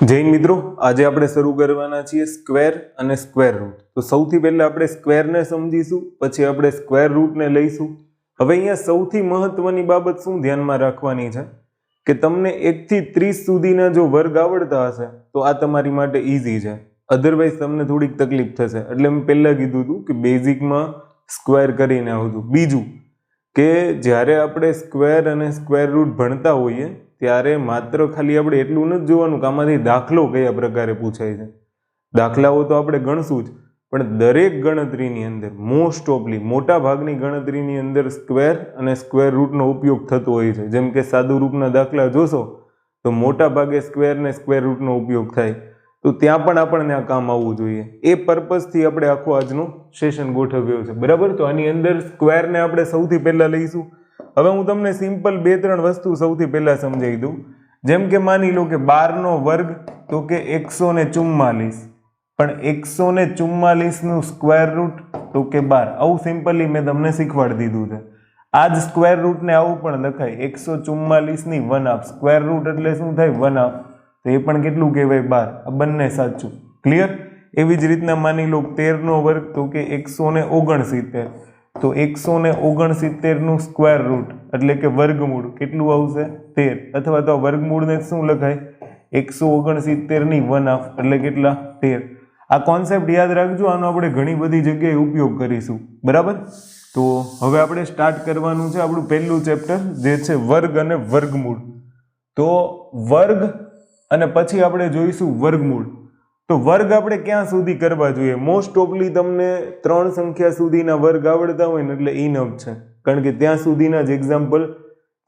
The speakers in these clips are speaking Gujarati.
જૈન મિત્રો, આજે આપણે શરૂ કરવાના છીએ સ્ક્વેર અને સ્ક્વેર રૂટ. તો સૌથી પહેલા આપણે સ્ક્વેરને સમજીશું, પછી આપણે સ્ક્વેર રૂટને લઈશું. હવે અહીંયા સૌથી મહત્વની બાબત શું ધ્યાનમાં રાખવાની છે કે તમને 1 થી 30 સુધીના જો વર્ગ આવડતા હશે તો આ તમારી માટે ઈઝી છે. અધરવાઇઝ તમને થોડીક તકલીફ થશે. એટલે મેં પહેલા કીધું હતું કે બેઝિકમાં સ્ક્વેર કરીને આવતું. બીજું કે જ્યારે આપણે સ્ક્વેર અને સ્ક્વેર રૂટ ભણતા હોઈએ ત્યારે માત્ર ખાલી આપણે એટલું નથી જોવાનું કે આમાંથી દાખલો કયા પ્રકારે પૂછાય છે. દાખલાઓ તો આપણે ગણશું જ, પણ દરેક ગણતરીની અંદર મોસ્ટ ઓફલી મોટા ભાગની ગણતરીની અંદર સ્ક્વેર અને સ્ક્વેર રૂટનો ઉપયોગ થતો હોય છે. જેમ કે સાદુરૂપના દાખલા જોશો તો મોટા ભાગે સ્ક્વેર ને સ્ક્વેર રૂટનો ઉપયોગ થાય, તો ત્યાં પણ આપણને આ કામ આવવું જોઈએ. એ પર્પઝથી આપણે આખો આજનો સેશન ગોઠવ્યો છે, બરાબર. તો આની અંદર સ્ક્વેરને આપણે સૌથી પહેલા લઈશું. હવે હું તમને સિમ્પલ 2-3 વસ્તુ સૌથી પહેલા સમજાવી દઉં. જેમ કે માની લો કે 12 નો વર્ગ તો કે 144, પણ 144 નું સ્ક્વેર રૂટ તો કે 12. આવું સિમ્પલી મેં તમને શીખવાડી દીધું છે. આ જ સ્ક્વેર રૂટને આવું પણ લખાય 144 ની 1/2. સ્ક્વેર રૂટ એટલે શું થાય? 1/2. તો એ પણ કેટલું કહેવાય? 12. આ બંને સાચું. ક્લિયર? એવી જ રીતના માની લો 13 નો વર્ગ તો કે 169. તો 169 નું સ્ક્વેર રૂટ એટલે કે વર્ગમૂળ કેટલું આવશે? 13. અથવા તો વર્ગમૂળને શું લખાય? 169 ની 1/2 એટલે કેટલા? 13. આ કોન્સેપ્ટ યાદ રાખજો, આનો આપણે ઘણી બધી જગ્યાએ ઉપયોગ કરીશું, બરાબર. તો હવે આપણે સ્ટાર્ટ કરવાનું છે આપણું પહેલું ચેપ્ટર, જે છે વર્ગ અને વર્ગમૂળ. તો વર્ગ અને પછી આપણે જોઈશું વર્ગમૂળ. તો વર્ગ આપણે ક્યાં સુધી કરવા જોઈએ? મોસ્ટ ઓફલી તમને 3 સંખ્યા સુધીના વર્ગ આવડતા હોય ને એટલે ઇનફ છે. કારણ કે ત્યાં સુધીના જ એક્ઝામ્પલ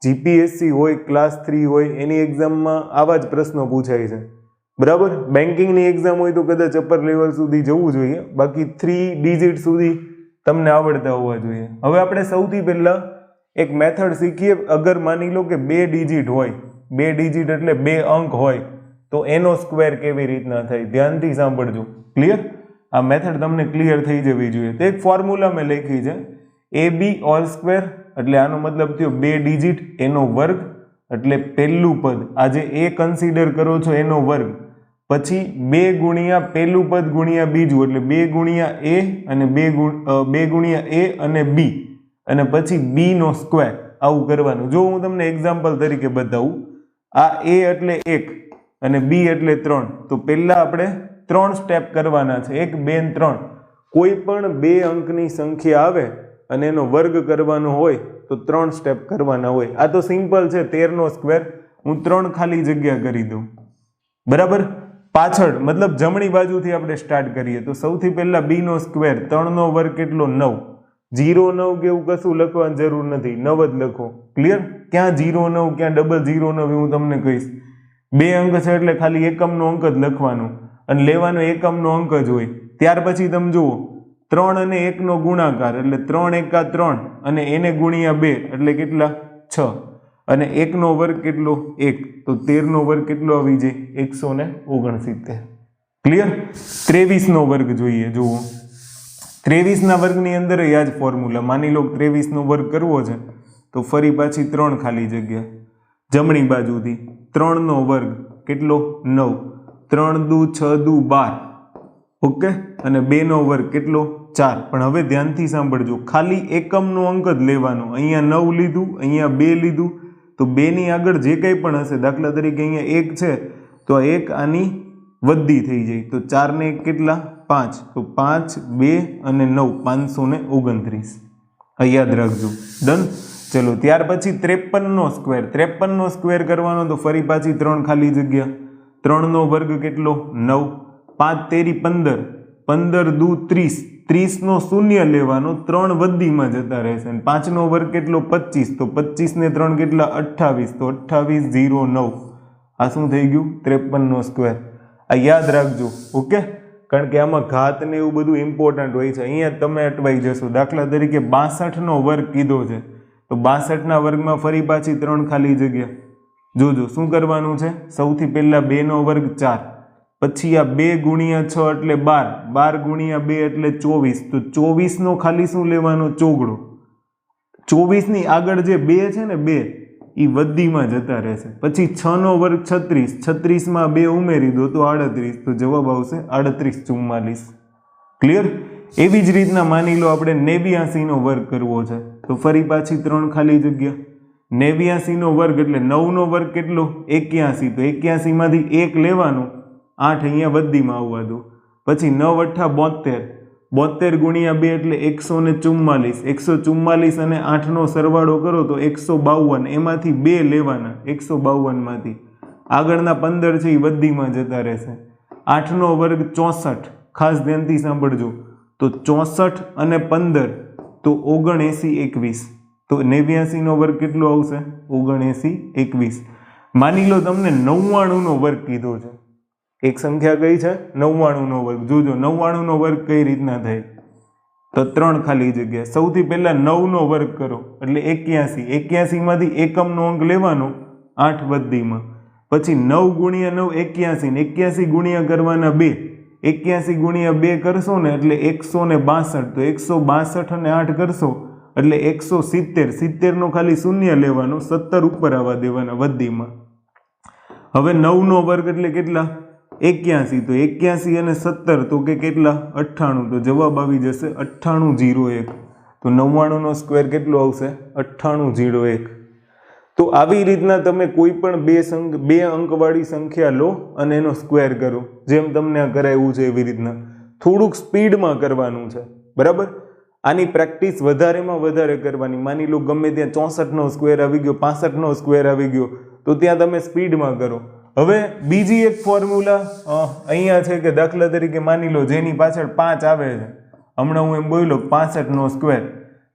જીપીએસસી હોય, ક્લાસ 3 હોય, એની એક્ઝામમાં આવા જ પ્રશ્નો પૂછાય છે, બરાબર. બેન્કિંગની એક્ઝામ હોય તો કદાચ અપર લેવલ સુધી જવું જોઈએ, બાકી 3 ડિજિટ સુધી તમને આવડતા હોવા જોઈએ. હવે આપણે સૌથી પહેલા એક મેથડ શીખીએ. અગર માની લો કે 2 ડિજિટ હોય, 2 ડિજિટ એટલે 2 અંક હોય, તો એનો સ્ક્વેર કેવી રીતના થાય? ધ્યાનથી સાંભળજો. ક્લિયર? આ મેથડ તમને ક્લિયર થઈ જવી જોઈએ. તો એક ફોર્મ્યુલા મેં લખી છે, AB હોલ સ્ક્વેર એટલે આનો મતલબ થયો 2 ડિજિટ એનો વર્ગ એટલે પહેલું પદ, આ જે A કન્સિડર કરો છો એનો વર્ગ, પછી 2 ગુણ્યા પહેલું પદ ગુણ્યા બીજું એટલે 2 ગુણ્યા A અને 2 ગુણ્યા A અને B, અને પછી B નો સ્ક્વેર. આવું કરવાનું. જો હું તમને એક્ઝામ્પલ તરીકે બતાવું, આ A એટલે 1 અને B એટલે 3. તો પહેલા આપણે 3 સ્ટેપ કરવાના છે, 1, 2 અને 3. કોઈ પણ 2 અંકની સંખ્યા આવે અને એનો વર્ગ કરવાનો હોય તો 3 સ્ટેપ કરવાના હોય. આ તો સિમ્પલ છે. 13 નો સ્ક્વેર હું 3 ખાલી જગ્યા કરી દઉં, બરાબર. પાછળ મતલબ જમણી બાજુથી આપણે સ્ટાર્ટ કરીએ. તો સૌથી પહેલા B નો સ્ક્વેર, 3 નો વર્ગ કેટલો? 9. 0, 9 કે એવું કશું લખવાની જરૂર નથી, 9 જ લખો. ક્લિયર? ક્યાં 0, 9, ક્યાં 009 હું તમને કહીશ. 2 અંક છે એટલે ખાલી એકમનો અંક જ લખવાનો અને લેવાનો એકમનો અંક જ હોય. ત્યાર પછી તમે જુઓ 3 અને 1 નો ગુણાકાર એટલે 3 એકા 3 અને એને ગુણ્યા 2 એટલે કેટલા? 6. અને 1 નો વર્ગ કેટલો? 1. તો 13 નો વર્ગ કેટલો આવી જાય? 169. ક્લિયર? 23 નો વર્ગ જોઈએ. જુઓ 23 ના વર્ગની અંદર આ જ ફોર્મ્યુલા. માની લો 23 નો વર્ગ કરવો છે તો ફરી પાછી 3 ખાલી જગ્યા જમણી બાજુથી. 3 નો વર્ગ કેટલો? 9. 3 દુ 6 દુ 12. ઓકે. અને 2 નો વર્ગ કેટલો? 4. પણ હવે ધ્યાનથી સાંભળજો, ખાલી એકમનો અંક જ લેવાનો. અહીંયા 9 લીધું, અહીંયા 2 લીધું, તો 2 ની આગળ જે કંઈ પણ હશે, દાખલા તરીકે અહીંયા 1 છે તો 1 આની વધી થઈ જાય. તો 4 ને 1 કેટલા? 5. તો 5, 2 અને 9 529. આ યાદ રાખજો. ડન. ચલો ત્યાર પછી 53 નો સ્ક્વેર. 53 નો સ્ક્વેર કરવાનો તો ફરી પાછી 3 ખાલી જગ્યા. 3 નો વર્ગ કેટલો? 9. 5 તેરી 15. 15 દુ 30. 30 નો શૂન્ય લેવાનો, 3 વધીમાં જતા રહેશે. અને 5 નો વર્ગ કેટલો? 25. તો 25 ને 3 કેટલા? 28. તો 2809. આ શું થઈ ગયું? 53 નો સ્ક્વેર. આ યાદ રાખજો. ઓકે. કારણ કે આમાં ઘાત ને એવું બધું ઇમ્પોર્ટન્ટ હોય છે. અહીંયા તમે અટવાઈ જશો. દાખલા તરીકે 62 નો વર્ગ કીધો છે તો 62 ના વર્ગમાં ફરી પાછી 3 ખાલી જગ્યા. જોજો શું કરવાનું છે. સૌથી પહેલા 2 નો વર્ગ 4, પછી આ 2 ગુણ્યા 6 એટલે 12, 12 ગુણ્યા 2 એટલે 24. તો 24 નો ખાલી શું લેવાનો? ચોગડો. 24 ની આગળ જે 2 છે ને, 2 એ વદ્દીમાં જતા રહેશે. પછી 6 નો વર્ગ 36, 36માં 2 ઉમેરી દો તો 38, તો જવાબ આવશે 38 44. ક્લિયર? એવી જ રીતના માની લો આપણે 89 નો વર્ગ કરવો છે, તો ફરી પાછી 3 ખાલી જગ્યા. 89 નો વર્ગ એટલે 9 નો વર્ગ કેટલો? 81, તો 81 માંથી 1 લેવાનું, 8 અહીંયા વદ્દીમાં આવવા દો. પછી 9 × 8 72, 72 ગુણ્યા 2 એટલે 144, 144 અને 8 નો સરવાળો કરો તો 152, એમાંથી 2 લેવાના 152 માંથી. આગળના 15 છે એ વદ્દીમાં જતા રહેશે. 8 નો વર્ગ 64, ખાસ ધ્યાનથી સાંભળજો, તો 64 અને 15 તો 79 21, તો 89 નો વર્ગ કેટલો આવશે? 79 21. માની લો તમને 99 નો વર્ગ કીધો છે. એક સંખ્યા કઈ છે? 99 નો વર્ગ. જોજો 99 નો વર્ગ કઈ રીતના થાય, તો 3 ખાલી જગ્યા. સૌથી પહેલા 9 નો વર્ગ કરો એટલે 81, 81 માંથી એકમનો અંક લેવાનો 8 વદ્દીમાં. પછી 9 ગુણ્યા 9 81, 81 ગુણ્યા કરવાના 2, 81 ગુણ્યા 2 કરશો ને એટલે 162, તો 162 અને 8 કરશો એટલે 170, 70 નો ખાલી શૂન્ય લેવાનો, 17 ઉપર આવવા દેવાના વદ્દીમાં. હવે 9 નો વર્ગ એટલે કેટલા? 81, તો 81 અને 17 તો કે કેટલા? 98, તો જવાબ આવી જશે 9801. તો 99 નો સ્ક્વેર કેટલો આવશે? 9801. તો આવી રીતના તમે કોઈ પણ બે અંકવાળી સંખ્યા લો અને એનો સ્ક્વેર કરો, જેમ તમને આ કરાવ્યું છે એવી રીતના. થોડુંક સ્પીડમાં કરવાનું છે, બરાબર? આની પ્રેક્ટિસ વધારેમાં વધારે કરવાની. માની લો ગમે ત્યાં 64 નો સ્ક્વેર આવી ગયો, 65 નો સ્ક્વેર આવી ગયો, તો ત્યાં તમે સ્પીડમાં કરો. હવે બીજી એક ફોર્મ્યુલા અહીંયા છે કે દાખલા તરીકે માની લો જેની પાછળ 5 આવે છે, હમણાં હું એમ બોલ્યો 65 નો સ્ક્વેર,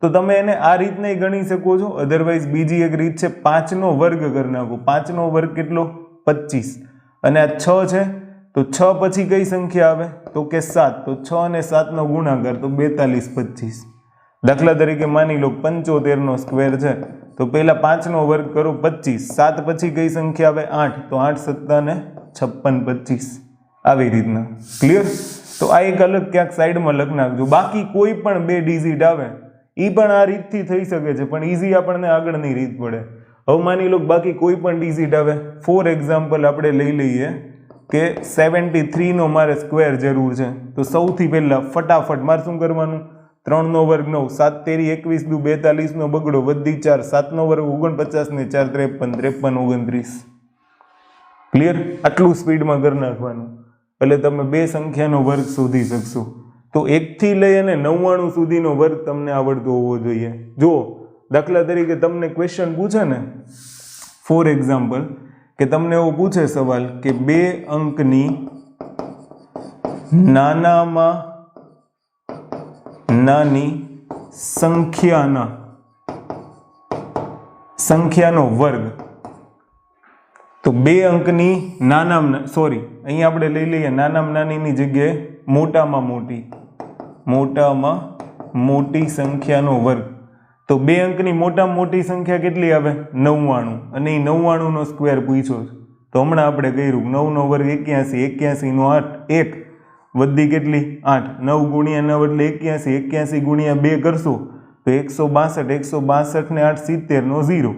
તો તમે એને આ રીતના ગણી શકો છો. અધરવાઇઝ બીજી એક રીત છે 5 નો વર્ગ કરી નાખો. 5 નો વર્ગ કેટલો? 25. અને આ 6 છે, તો 6 પછી કઈ સંખ્યા આવે? તો કે 7, તો 6 અને 7 નો ગુણાકાર, તો 42 25. દાખલા તરીકે માની લો 75 નો સ્ક્વેર છે, તો પહેલા 5 નો વર્ગ કરો 25, 7 પછી કઈ સંખ્યા આવે? 8, તો 8 7 ને 56 25. આવી રીતના. ક્લિયર? તો આ એક અલગ ક્યાંક સાઈડમાં લખ નાખજો. બાકી કોઈ પણ 2 ડિજિટ આવે એ પણ આ રીતથી થઈ શકે છે, પણ ઇઝી આપણને આગળની રીત પડે. હવે માની લો બાકી કોઈ પણ ડિજિટ આવે, ફોર એક્ઝામ્પલ આપણે લઈ લઈએ કે 73 નો મારે સ્ક્વેર જરૂર છે, તો સૌથી પહેલા ફટાફટ મારે શું કરવાનું? 3 નો વર્ગ 9, 7 તેરી 21 દુ 42 નો બગડો, વધી 4, 7 નો વર્ગ 49 ને 4 53, 53 29. ક્લિયર? આટલું સ્પીડમાં કરી નાખવાનું એટલે તમે બે સંખ્યાનો વર્ગ શોધી શકશો. તો 1 થી લઈ અને 99 સુધીનો વર્ગ તમને આવડતો હોવો જોઈએ. જો દાખલા તરીકે તમને ક્વેશ્ચન પૂછે ને, ફોર એક્ઝામ્પલ, કે તમને એવો પૂછે સવાલ કે 2 અંકની નાનામાં નાની સંખ્યાનો વર્ગ, તો 2 અંકની નાનામાં અહીંયા આપણે લઈ લઈએ નાનામાં નાનીની જગ્યાએ મોટામાં મોટી સંખ્યાનો વર્ગ. તો 2 અંકની મોટામાં મોટી સંખ્યા કેટલી આવે? 99, અને એ 99 નો સ્ક્વેર પૂછ્યો છે. તો હમણાં આપણે કર્યું 9 નો વર્ગ 81, 81 નો 1 વધી કેટલી? 8. 9 ગુણ્યા 9 એટલે 81, 81 ગુણ્યા 2 કરશો તો 162, 162 ને 8 70 નો 0.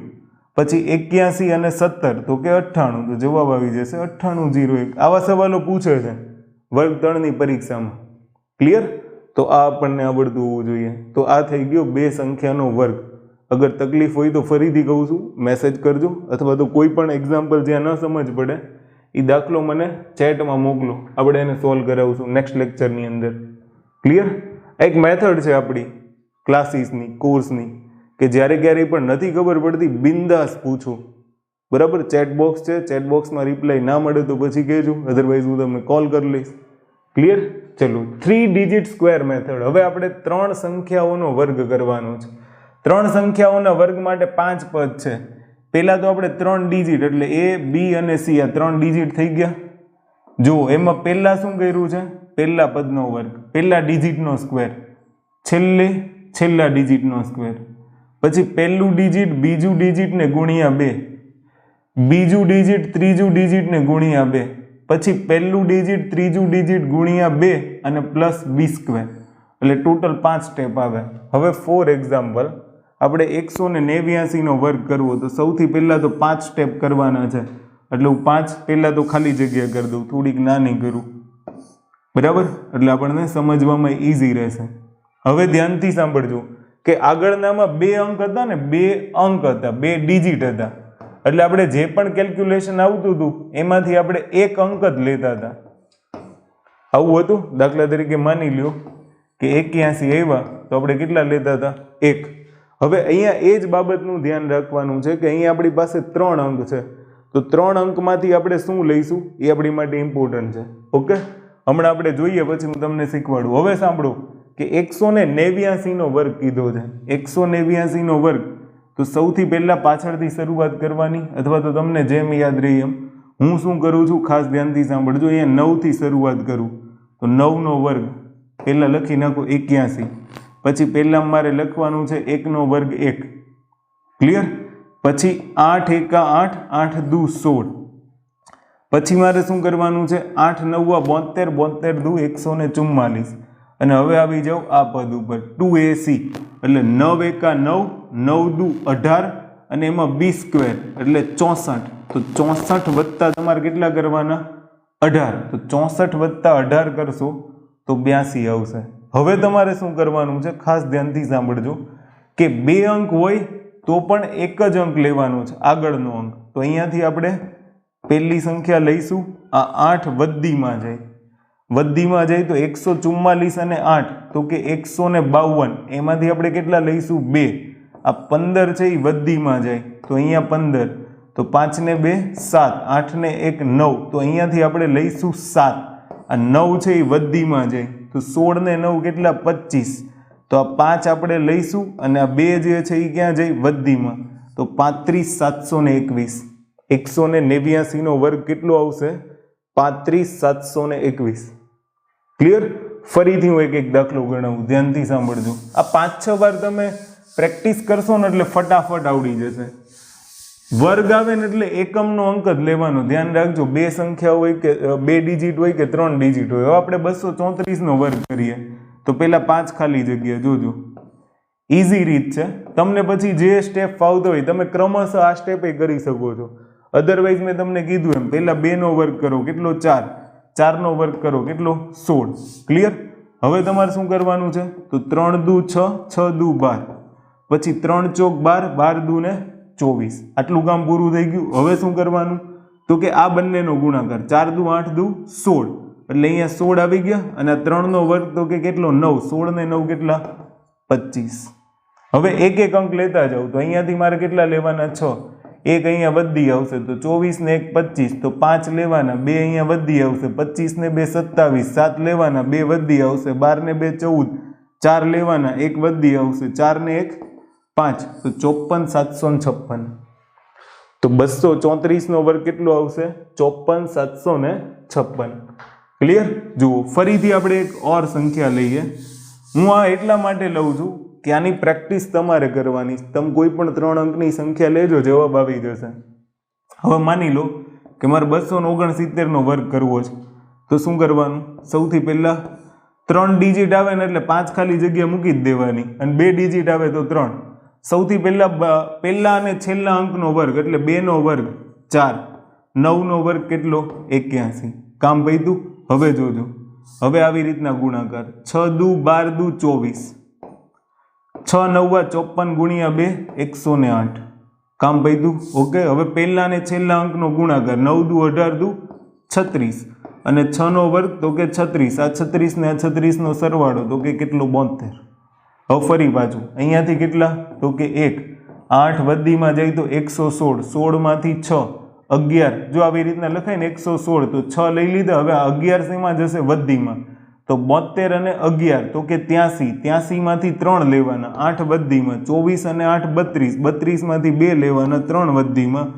પછી 81 અને 17 તો કે 98, તો જવાબ આવી જશે 9801. આવા સવાલો પૂછે છે વર્ગ 3 ની પરીક્ષામાં. ક્લિયર? તો આ આપણને આવડતું હોવું જોઈએ. તો આ થઈ ગયો 2 સંખ્યાનો વર્ગ. અગર તકલીફ હોય તો ફરીથી કહું છું, મેસેજ કરજો, અથવા તો કોઈ પણ એક્ઝામ્પલ જ્યાં ન સમજ પડે એ દાખલો મને ચેટમાં મોકલો, આપણે એને સોલ્વ કરાવશું નેક્સ્ટ લેક્ચરની અંદર. ક્લિયર? એક મેથડ છે આપણી ક્લાસીસની, કોર્સની, કે જ્યારે ક્યારેય પણ નથી ખબર પડતી બિંદાસ પૂછો, બરાબર? ચેટબોક્સ છે, ચેટબોક્સમાં રિપ્લાય ના મળે તો પછી કહેજો, અધરવાઇઝ હું તમને કોલ કરી લઈશ. ક્લિયર? ચલો, 3 ડિજિટ સ્ક્વેર મેથડ. હવે આપણે 3 સંખ્યાઓનો વર્ગ કરવાનો છે. 3 સંખ્યાઓના વર્ગ માટે 5 પદ છે. પહેલા તો આપણે 3 ડિજિટ એટલે A, B અને C, આ 3 ડિજિટ થઈ ગયા. જો એમાં પહેલા શું કર્યું છે? પહેલા પદનો વર્ગ, પહેલા ડિજિટનો સ્ક્વેર, છેલ્લા ડિજિટનો સ્ક્વેર. પછી પહેલું ડિજિટ બીજું ડિજિટ ને ગુણ્યા 2, બીજું ડિજિટ ત્રીજું ડિજિટ ને ગુણ્યા 2, પછી પહેલું ડિજિટ ત્રીજું ડિજિટ ગુણ્યા 2 અને પ્લસ B સ્ક્વેર, એટલે ટોટલ 5 સ્ટેપ આવે. હવે ફોર એક્ઝામ્પલ આપણે 189 નો વર્ગ કરવો તો સૌથી પહેલાં તો 5 સ્ટેપ કરવાના છે, એટલે હું 5 પહેલાં તો ખાલી જગ્યા કરી દઉં, થોડીક નાની કરું, બરાબર, એટલે આપણને સમજવામાં ઇઝી રહેશે. હવે ધ્યાનથી સાંભળજો કે આગળનામાં 2 અંક હતા ને, 2 અંક હતા, 2 ડિજિટ હતા, એટલે આપણે જે પણ કેલ્ક્યુલેશન આવતું હતું એમાંથી આપણે 1 અંક જ લેતા હતા. આવું હતું. દાખલા તરીકે માની લ્યો કે 81 આવ્યા તો આપણે કેટલા લેતા હતા? 1. હવે અહીંયા એ જ બાબતનું ધ્યાન રાખવાનું છે કે અહીંયા આપણી પાસે 3 અંક છે, તો 3 અંકમાંથી આપણે શું લઈશું એ આપણી માટે ઇમ્પોર્ટન્ટ છે. ઓકે, હમણાં આપણે જોઈએ, પછી હું તમને શીખવાડું. હવે સાંભળો કે 189 નો વર્ગ કીધો છે. 189 નો વર્ગ, તો સૌથી પહેલા પાછળથી શરૂઆત કરવાની, અથવા તો તમને જેમ યાદ રહી એમ. હું શું કરું છું ખાસ ધ્યાનથી સાંભળજો. અહીંયા 9 થી શરૂઆત કરું તો 9 નો વર્ગ પહેલા લખી નાખો 81, પછી પહેલા મારે લખવાનું છે 1 નો વર્ગ 1. ક્લિયર? પછી 8 એકા 8, 8 દુ 16. પછી મારે શું કરવાનું છે? 8 9 72, 72 દુ 144. અને હવે આવી જાઓ આ પદ ઉપર 2ac, એટલે 9 એકા 9, 9 દુ 18, અને એમાં b સ્ક્વેર એટલે 64. તો 64 વત્તા તમારે કેટલા કરવાના? 18. તો 64 વત્તા 18 કરશો તો 82 આવશે. હવે તમારે શું કરવાનું છે? ખાસ ધ્યાનથી સાંભળજો કે 2 અંક હોય તો પણ એક જ અંક લેવાનો છે, આગળનો અંક. તો અહીંયાથી આપણે પહેલી સંખ્યા લઈશું, આ 8 વદ્દીમાં જાય. વદ્દીમાં જાય તો 144 અને 8 તો કે 152. એમાંથી આપણે કેટલા લઈશું? 2. આ 15 છે એ વદ્દીમાં જાય તો અહીંયા 15, તો 5 ને 2 7, 8 ને 1 9, તો અહીંયાથી આપણે લઈશું 7. આ 9 છે એ વદ્દીમાં જાય તો 16 ને 9 કેટલા? 25. તો આ 5 આપણે લઈશું અને આ 2 જે છે એ ક્યાં જાય? વદ્દીમાં. તો 35721. 189 નો વર્ગ કેટલો આવશે? 35721. ક્લિયર? ફરીથી હું એક દાખલો ગણાવું, ધ્યાનથી સાંભળજો. આ 5-6 વાર તમે પ્રેક્ટિસ કરશો ને એટલે ફટાફટ આવડી જશે. વર્ગ આવે ને એટલે એકમનો અંક જ લેવાનો. ધ્યાન રાખજો, 2 સંખ્યા હોય કે 2 ડિજિટ હોય કે 3 ડિજિટ હોય. હવે આપણે 234 નો વર્ગ કરીએ તો પહેલા 5 ખાલી જગ્યા જોજો. ઇઝી રીત છે. તમને પછી જે સ્ટેપ ફાવતો હોય તમે ક્રમશઃ આ સ્ટેપે કરી શકો છો. અધરવાઇઝ મેં તમને કીધું એમ પહેલા 2 નો વર્ગ કરો કેટલો? 4. 4 નો વર્ગ કરો કેટલો? 16. ક્લિયર? હવે તમારે શું કરવાનું છે? તો 3 દુ 6, 6 દુ 12, પછી 3 ચોક 12, 12 દુ ને 24. આટલું કામ પૂરું થઈ ગયું. હવે શું કરવાનું? તો કે આ બંનેનો ગુણાકાર 4 દુ 8 દુ 16, એટલે અહીંયા 16 આવી ગયા. અને 3 નો વર્ગ તો કે કેટલો? 9. 16 ને 9 કેટલા? 25. હવે એક એક અંક લેતા જાવ તો અહીંયાથી મારે કેટલા લેવાના? 6. એક અહીંયા વધી આવશે તો 24 ને 1 25, તો 5 લેવાના. 2 અહીંયા વધી આવશે, 25 ને 2 27, 7 લેવાના, 2 વધી આવશે, 12 ને 2 14, 4 લેવાના, 1 વધી આવશે, 4 ને 1 5, તો 54,756. તો 234 નો વર્ગ કેટલો આવશે? 54,756. ક્લિયર? જુઓ, ફરીથી આપણે એક ઓર સંખ્યા લઈએ. હું આ એટલા માટે લઉં છું કે આની પ્રેક્ટિસ તમારે કરવાની. તમે કોઈ પણ 3 અંકની સંખ્યા લેજો, જવાબ આવી જશે. હવે માની લો કે મારે 269 નો વર્ગ કરવો છે, તો શું કરવાનું? સૌથી પહેલા 3 ડિજિટ આવે ને એટલે 5 ખાલી જગ્યા મૂકી જ દેવાની, અને 2 ડિજિટ આવે તો 3. સૌથી પહેલા અને છેલ્લા અંકનો વર્ગ એટલે 2 નો વર્ગ 4, 9 નો વર્ગ કેટલો? 81. કામ પૈતું? હવે જોજો, હવે આવી રીતના ગુણાકાર 6 દુ 12 દુ 24, 6 9 54 ગુણ્યા 2 108. કામ પૈતું? ઓકે. હવે પહેલા અને છેલ્લા અંકનો ગુણાકાર 9 દુ 18 દુ 36, અને 6 નો વર્ગ તો કે 36. આ 36 ને આ 36 નો સરવાળો તો કે કેટલો? 72. હવે ફરી પાછું અહીંયાથી કેટલા? તો કે 1. 8 વદ્દીમાં જાય તો 116, 16 માંથી 6 11. જો આવી રીતના લખાય ને 116, તો 6 લઈ લીધા. હવે 11 શેમાં જશે? વદ્દીમાં. તો 72 અને 11 તો કે 83, 83 માંથી 3 લેવાના, 8 વદ્દીમાં. 24 અને 8 32, 32 માંથી 2 લેવાના, 3 વદ્દીમાં.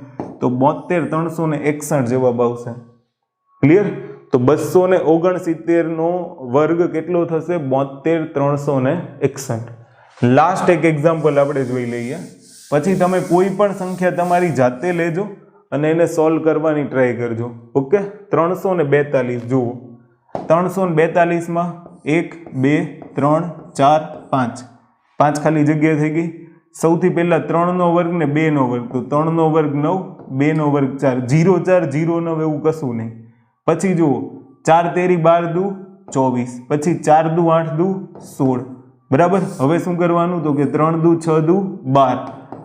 તો 72 361 જવાબ આવશે. ક્લિયર? તો 269 નો વર્ગ કેટલો થશે? 72 361. લાસ્ટ એક એક્ઝામ્પલ આપણે જોઈ લઈએ, પછી તમે કોઈ પણ સંખ્યા તમારી જાતે લેજો અને એને સોલ્વ કરવાની ટ્રાય કરજો. ઓકે? 342 જુઓ. 342 માં 1 2 3 4 5, 5 ખાલી જગ્યા થઈ ગઈ. સૌથી પહેલા 3નો વર્ગ ને 2નો વર્ગ, તો 3નો વર્ગ 9, 2નો વર્ગ 4, 0 4 0 9 એવું કશું નહીં. પછી જુઓ 4 તેરી 12 દુ 24, પછી 4 દુ 8 દુ 16, બરાબર. હવે શું કરવાનું, તો કે 3 દુ 6 દુ 12,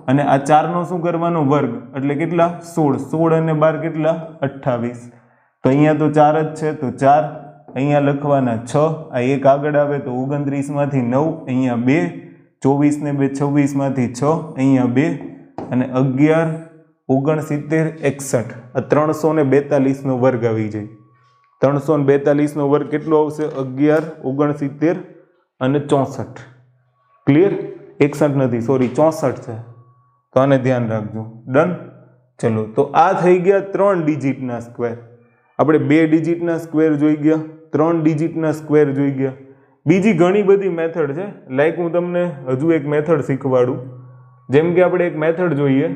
અને આ 4નો શું કરવાનો વર્ગ, એટલે કેટલા 16, 16 અને 12 કેટલા 28. તો અહીંયા તો 4 જ છે, તો 4 અહીંયા લખવાના 6, આ એક આગળ આવે તો 29 માંથી 9, અહીંયા 2, 24 ને 2 26 માંથી 6, અહીંયા 2, અને 11 69 61, આ 342 નો વર્ગ આવી જાય. 342 નો વર્ગ કેટલો આવશે, 11 69 અને 64. ક્લિયર? 61 નથી, સોરી 64 છે, તો આને ધ્યાન રાખજો. ડન. ચલો, તો આ થઈ ગયા 3 ડિજિટના સ્ક્વેર. આપણે 2 ડિજિટના સ્ક્વેર જોઈ ગયા, 3 ડિજિટના સ્ક્વેર જોઈ ગયા. બીજી ઘણી બધી મેથડ છે, લાઈક હું તમને હજુ એક મેથડ શીખવાડું. જેમ કે આપણે એક મેથડ જોઈએ,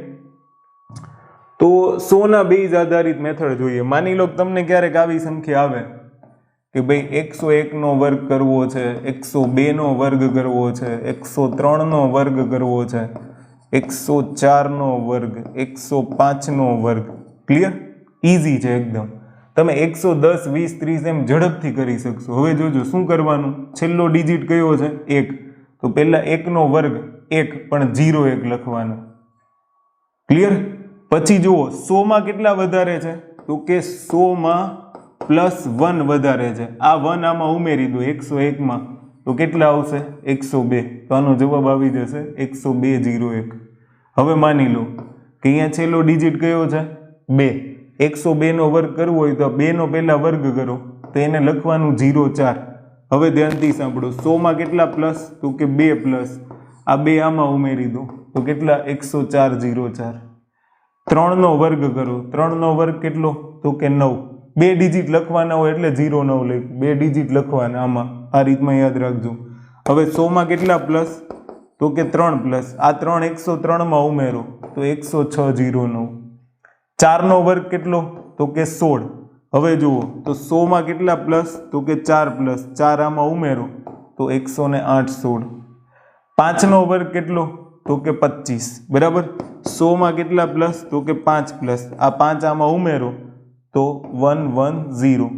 તો 100ના બેઝ આધારિત મેથડ જોઈએ. માની લો તમને ક્યારેક આવી સંખ્યા આવે કે ભાઈ 101 નો વર્ગ કરવો છે, 102 નો વર્ગ કરવો છે, 103 નો વર્ગ કરવો છે, 104 નો વર્ગ, 105 નો વર્ગ. ક્લિયર? ઇઝી છે એકદમ. તમે 110 20 30 એમ ઝડપથી કરી શકશો. હવે જોજો શું કરવાનું, છેલ્લો ડિજિટ કયો છે 1, તો પહેલા 1 નો વર્ગ 1 પણ 0 1 લખવાનો. ક્લિયર? પછી જુઓ 100 માં કેટલા વધારે છે, તો કે 100 માં +1 વધારે છે. આ 1 આમાં ઉમેરી દો 101 માં, તો કેટલા આવશે 102. તો આનો જવાબ આવી જશે 102 01. હવે માની લો કે અહીંયા છેલ્લો ડિજિટ કયો છે 2, 102 નો વર્ગ કરવો હોય તો 2 નો પહેલા વર્ગ કરો, તો એને લખવાનું 04. હવે ધ્યાનથી સાંભળો, 100 માં કેટલા પ્લસ, તો કે 2 પ્લસ, આ 2 આમાં ઉમેરી દો, તો કેટલા 104 04. 3 નો વર્ગ કરો, 3 નો વર્ગ કેટલો, તો કે 9. 2 ડિજિટ લખવાના હોય એટલે 0 9 લખ, 2 ડિજિટ લખવાના આમાં, આ રીતમાં યાદ રાખજો. હવે 100 માં કેટલા પ્લસ, તો કે 3 પ્લસ, આ 3 103 માં ઉમેરો, તો 106 09. 4 નો વર્ગ કેટલો, તો કે 16. હવે જુઓ તો 100 માં કેટલા પ્લસ, તો કે 4 પ્લસ, 4 આમાં ઉમેરો, તો 108 16. 5 નો વર્ગ કેટલો, તો કે 25, બરાબર. 100 માં કેટલા પ્લસ, તો કે 5 પ્લસ, આ 5 આમાં ઉમેરો, તો 110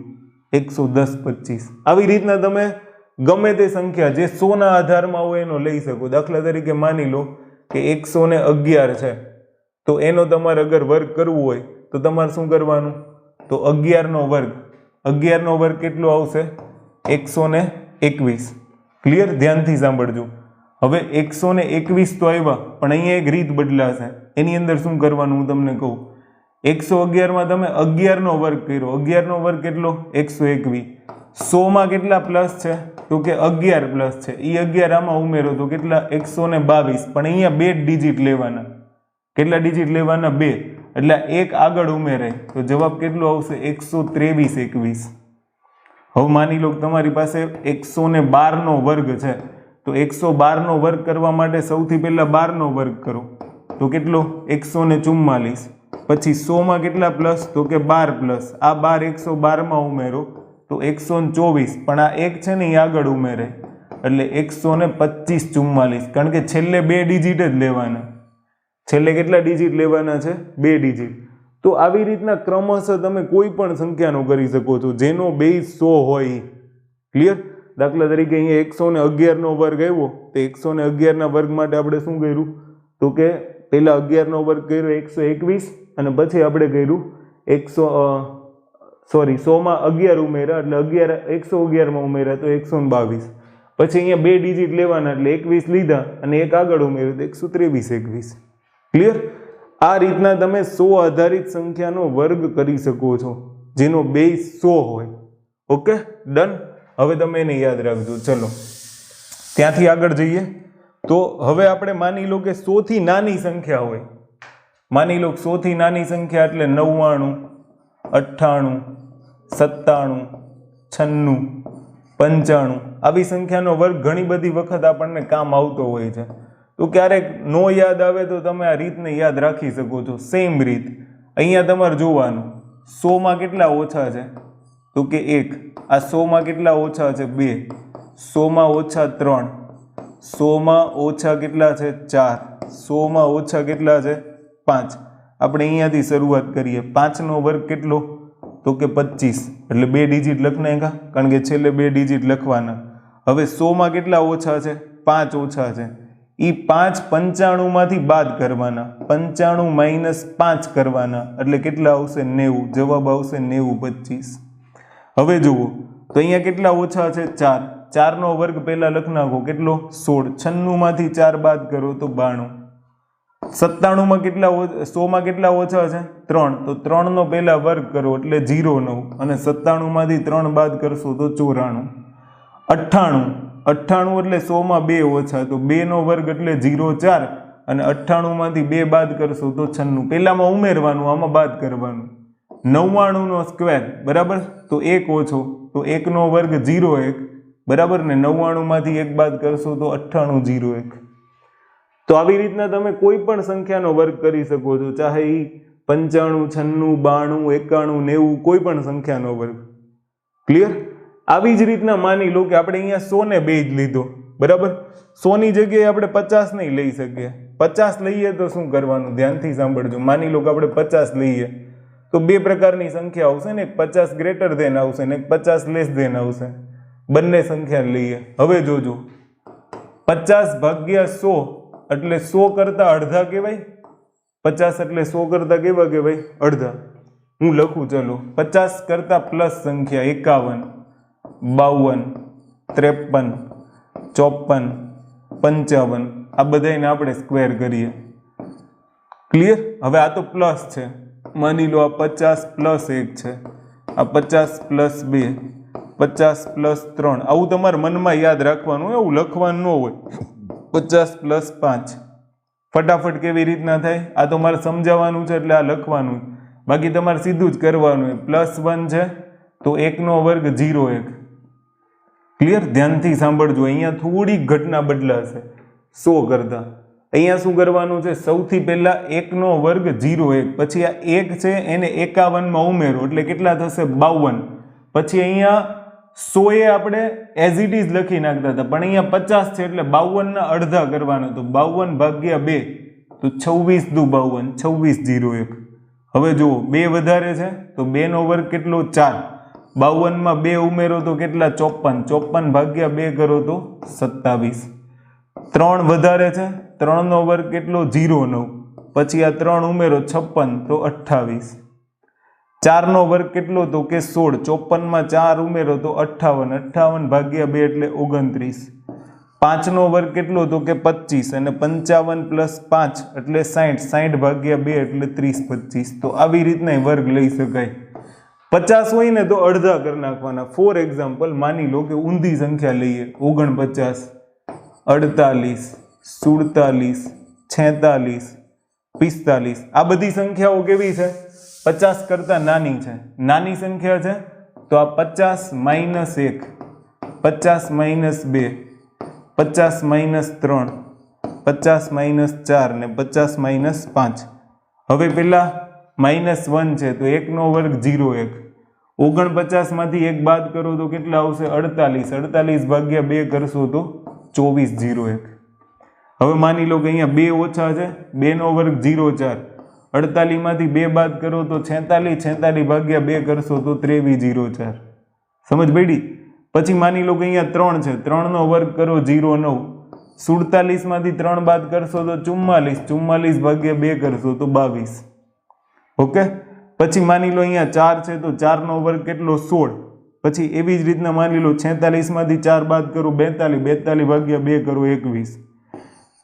110 25. આવી રીતના તમે ગમે તે સંખ્યા જે 100 ના આધારમાં હોય એનો લઈ શકો. દાખલા તરીકે માની લો કે 111 છે, તો એનો તમારે અગર વર્ગ કરવું હોય તો તમારે શું કરવાનું, તો 11 નો વર્ગ, 11 નો વર્ગ કેટલો આવશે 121. ક્લિયર? ધ્યાનથી સાંભળજો. હવે 121 તો આવ્યા, પણ અહીંયા એક રીત બદલાશે. એની અંદર શું કરવાનું હું તમને કહું. 111 માં તમે 11 નો વર્ગ કર્યો, 11 નો વર્ગ કેટલો 121. 100 માં કેટલા પ્લસ છે, તો કે 11 પ્લસ છે, એ 11 આમાં ઉમેરો, તો કેટલા 122. પણ અહીંયા 2 ડિજિટ લેવાના. કેટલા ડિજિટ લેવાના 2, એટલે 1 આગળ ઉમેરાય, તો જવાબ કેટલો આવશે 123 21. હવે માની લો તમારી પાસે 112 નો વર્ગ છે, તો 112 નો વર્ગ કરવા માટે સૌથી પહેલા 12 નો વર્ગ કરો, તો કેટલો 144. પછી 100 માં કેટલા પ્લસ, તો કે 12 પ્લસ, આ 12 112 માં ઉમેરો, તો 124. પણ આ 1 છે ને એ આગળ ઉમેરે, એટલે 125 44. કારણ કે છેલ્લે 2 ડિજિટ જ લેવાના. છેલ્લે કેટલા ડિજિટ લેવાના છે, 2 ડિજિટ. તો આવી રીતના ક્રમશઃ તમે કોઈ પણ સંખ્યાનો કરી શકો છો જેનો બેઝ 100 હોય. ક્લિયર? દાખલા તરીકે અહીંયા 111 નો વર્ગ આવ્યો, તો 111 ના વર્ગ માટે આપણે શું કર્યું, તો કે પહેલા 11 નો વર્ગ કર્યો 121, અને પછી આપણે કર્યું 100 માં 11 ઉમેર્યા, એટલે 111 માં ઉમેર્યા, તો 122. પછી અહીંયા 2 ડિજિટ લેવાના, એટલે 21 લીધા અને એક આગળ ઉમેર્યું, તો 123 21. ક્લિયર? આ રીતના તમે 100 આધારિત સંખ્યાનો વર્ગ કરી શકો છો જેનો બેઝ 100 હોય. Okay, done. હવે તમે એને યાદ રાખજો. ચલો ત્યાંથી આગળ જઈએ. તો હવે આપણે માની લો કે 100 થી નાની સંખ્યા હોય. માની લો 100 થી નાની સંખ્યા એટલે 99 98 97 96 95. આવી સંખ્યાનો વર્ગ ઘણી બધી વખત આપણને કામ આવતો હોય છે. તો ક્યારેક નો યાદ આવે તો તમે આ રીતને યાદ રાખી શકો છો. સેમ રીત અહીંયા તમારે જોવાનું, 100 માં કેટલા ઓછા છે, તો કે 1. આ 100 માં કેટલા ઓછા છે, 2. 100 માં ઓછા 3. 100 માં ઓછા કેટલા છે 4, 100 માં ઓછા કેટલા છે 5. આપણે અહીંયાથી શરૂઆત કરીએ. 5 નો વર્ગ કેટલો? તો કે 25. એટલે 2 ડિજિટ લખી નાખ્યા, કારણ કે છેલ્લે 2 ડિજિટ લખવાના. હવે 100 માં કેટલા ઓછા છે? 5 ઓછા છે. એ 5 95 માંથી બાદ કરવાના. 95 માઇનસ 5 કરવાના, એટલે કેટલા આવશે? 90. જવાબ આવશે 90 25. હવે જુઓ તો અહીંયા કેટલા ઓછા છે? 4. 4 નો વર્ગ પહેલા લખી નાખો. કેટલો? 16. 96 માંથી 4 બાદ કરો તો 92. 97 માં કેટલા 100 માં કેટલા ઓછા છે? 3. તો 3 નો પહેલા વર્ગ કરો એટલે 0 9, અને 97 માંથી 3 બાદ કરશો તો 94. 98 એટલે 100 માં 2 ઓછા, તો 2 નો વર્ગ એટલે 0 4, અને 98 માંથી 2 બાદ કરશો તો 96. પેલામાં ઉમેરવાનું, આમાં બાદ કરવાનું. 99 નો સ્ક્વેર બરાબર, તો 1 ઓછો, તો 1 નો વર્ગ 0 1 બરાબર ને, 99 માંથી 1 બાદ કરશો તો 98 0 1. તો આવી રીતના તમે કોઈ પણ સંખ્યાનો વર્ગ કરી શકો છો, ચાહે એ 95 96 92 91 90 કોઈ પણ સંખ્યાનો વર્ગ. ક્લિયર? આવી જ રીતના માની લો કે આપણે અહીંયા 100 ને 2 જ લીધો બરાબર. 100 ની જગ્યાએ આપણે 50 નહીં લઈ શકીએ. 50 લઈએ તો શું કરવાનું? ધ્યાનથી સાંભળજો. માની લો કે આપણે 50 લઈએ તો બે પ્રકારની સંખ્યા આવશે ને, એક 50 ગ્રેટર ધેન આવશે ને એક 50 લેસ ધેન આવશે. બંને સંખ્યા લઈએ. હવે જોજો, 50 ભાગ્યા 100 એટલે 100 કરતા અડધા કહેવાય. 50 એટલે 100 કરતા કેવા કહેવાય? અડધા. હું લખું, ચલો. 50 કરતા પ્લસ સંખ્યા 51 52 53 54 55, આ બધાને આપણે સ્ક્વેર કરીએ. ક્લિયર? હવે આ તો પ્લસ છે, માની લો આ 50 પ્લસ 1 છે, આ 50 પ્લસ 2, 50 પ્લસ 3. આવું તમારે મનમાં યાદ રાખવાનું, એવું લખવાનું ન હોય. 50 પ્લસ 5 ફટાફટ કેવી રીતના થાય? આ તો મારે સમજાવવાનું છે એટલે આ લખવાનું, બાકી તમારે સીધું જ કરવાનું. પ્લસ 1 છે તો 1 નો વર્ગ 0 1. ક્લિયર? ધ્યાનથી સાંભળજો, અહીંયા થોડીક ઘટના બદલાશે 100 કરતા. અહીંયા શું કરવાનું છે? સૌથી પહેલા 1 નો વર્ગ 0 1, પછી આ 1 છે એને 51 માં ઉમેરો એટલે કેટલા થશે? 52. પછી અહીંયા 100 એ આપણે એઝ ઇટ ઇઝ લખી નાખતા હતા, પણ અહીંયા 50 છે એટલે 52 ના અડધા કરવાના, તો 52 ભાગ્યા 2 તો 26 દુ 52, 26 0 1. હવે જુઓ 2 વધારે છે તો 2 નો વર્ગ કેટલો? 4. 52 માં 2 ઉમેરો તો કેટલા? 54. 54 ભાગ્યા 2 કરો તો 27. 3 વધારે છે, 3 નો વર્ગ કેટલો? 0 9. પછી આ 3 ઉમેરો 56 તો 28. 4 નો વર્ગ કેટલો? તો કે 16. 54 માં 4 ઉમેરો તો 58. 58 ભાગ્યા 2 એટલે 29. 5 નો વર્ગ કેટલો? તો કે 25, અને 55 પ્લસ 5 એટલે 60. 60 ભાગ્યા 2 એટલે 30 25. તો આવી રીતના વર્ગ લઈ શકાય. 50 હોય ને તો અડધા કરી નાખવાના. ફોર એક્ઝામ્પલ માની લો કે ઊંધી સંખ્યા લઈએ, 49 48 47 46 45. આ બધી સંખ્યાઓ કેવી છે? 50 કરતા નાની છે. નાની સંખ્યા છે તો આ 50 માઇનસ 1, 50 માઇનસ 2, 50 માઇનસ 3, 50 માઇનસ 4 ને 50 માઇનસ 5. હવે પેલા -1 છે તો 1 નો વર્ગ 0 1. 49 માંથી 1 બાદ કરો તો કેટલા આવશે? 48. 48 ભાગ્યા 2 કરશો તો 24 0 1. હવે માની લો કે અહીંયા 2 ઓછા છે, 2 નો વર્ગ 0 4. 48 માંથી 2 બાદ કરો તો 46. 46 ભાગ્યા 2 કરશો તો 23 0 4. સમજ પડી? પછી માની લો કે અહીંયા 3 છે, 3 નો વર્ગ કરો 0 9. 47 માંથી 3 બાદ કરશો તો 44. 44 ભાગ્યા 2 કરશો તો 22. ઓકે? પછી માની લો અહીંયા 4 છે તો 4 નો વર્ગ કેટલો? 16. પછી એવી જ રીતના માની લો 46 માંથી 4 બાદ કરો 42. 42 ભાગ્યા 2 કરો 21.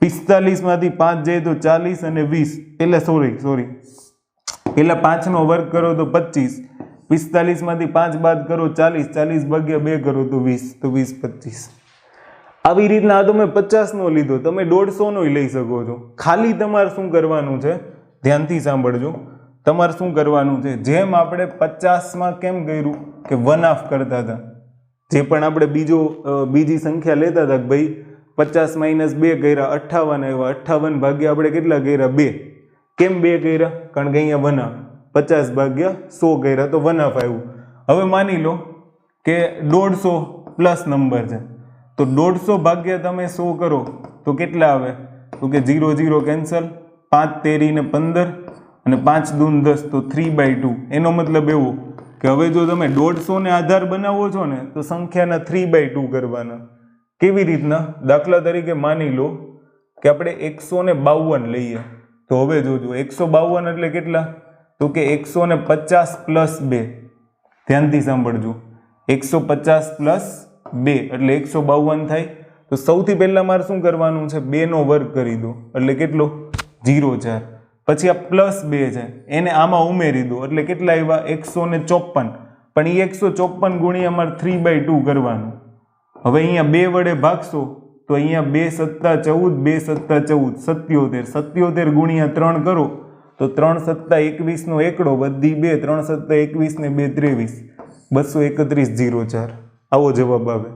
45 માંથી 5 જાય તો 40 અને 20. એટલે સોરી પેલા 5 નો વર્ગ કરો તો 25. 45 માંથી 5 બાદ કરો 40. 40 ભાગ્યા 2 કરો તો 20. તો 20 25. આવી રીતના આ તો મેં 50 નો લીધો, તમે 150 નો લઈ શકો છો. ખાલી તમારે શું કરવાનું છે? ધ્યાનથી સાંભળજો. તમારે શું કરવાનું છે? જેમ આપણે 50 માં કેમ કર્યું કે 1/2 કરતા હતા, જે પણ આપણે બીજી સંખ્યા લેતા હતા કે ભાઈ 50 માઇનસ 2 કર્યા 58 આવ્યા. 58 ભાગ્યા આપણે કેટલા કર્યા? 2. કેમ 2 કર્યા? કારણ કે અહીંયા 1/2. 50 ભાગ્યા 100 કર્યા તો 1/2 આવ્યું. હવે માની લો કે 150 પ્લસ નંબર છે તો 150 ભાગ્યા તમે 100 કરો તો કેટલા આવે? તો કે 0 0 કેન્સલ, 5 તેરી ને 15 અને 5 દૂન 10, તો 3/2. એનો મતલબ એવો કે હવે જો તમે 150 ને આધાર બનાવો છો ને તો સંખ્યાના 3/2 કરવાના. કેવી રીતના? દાખલા તરીકે માની લો કે આપણે 152 લઈએ, તો હવે જોજો 152 એટલે કેટલા? તો કે 150 + 2. ધ્યાનથી સાંભળજો, 150 + 2 એટલે 152 થાય. તો સૌથી પહેલા મારે શું કરવાનું છે? 2 નો વર્ગ કરી દો એટલે કેટલો? 0 4. પછી આ +2 છે એને આમાં ઉમેરી દો એટલે કેટલા આવ્યા? 154. પણ એ 154 ગુણ્યા અમારે 3/2 કરવાનું. હવે અહીંયા 2 વડે ભાગશો તો અહીંયા 2 સત્તા 14, 2 સત્તા 14, 77. 77 ગુણ્યા 3 કરો તો 3 સત્તા 21 નો એકડો વધી 2, 3 સત્તા 21 ને 2 23, 231 0 4. આવો જવાબ આવે.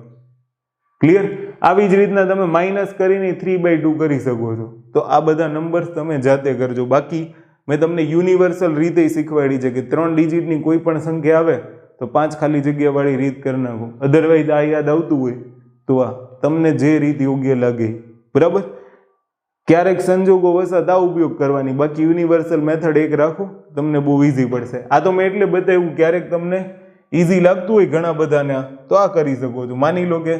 ક્લિયર? આવી જ રીતના તમે માઇનસ કરીને 3/2 કરી શકો છો. તો આ બધા નંબર્સ તમે જાતે કરજો. બાકી મેં તમને યુનિવર્સલ રીતે શીખવાડી છે કે 3 ડિજિટની કોઈ પણ સંખ્યા આવે તો 5 ખાલી જગ્યાવાળી રીત કરી નાખો. અધરવાઇઝ આ યાદ આવતું હોય તો આ તમને જે રીત યોગ્ય લાગે. બરાબર? ક્યારેક સંજોગો વસાત આ ઉપયોગ કરવાની, બાકી યુનિવર્સલ મેથડ એક રાખો, તમને બહુ ઇઝી પડશે. આ તો મેં એટલે બતાવ્યું, ક્યારેક તમને ઇઝી લાગતું હોય ઘણા બધાને તો આ કરી શકો છો. માની લો કે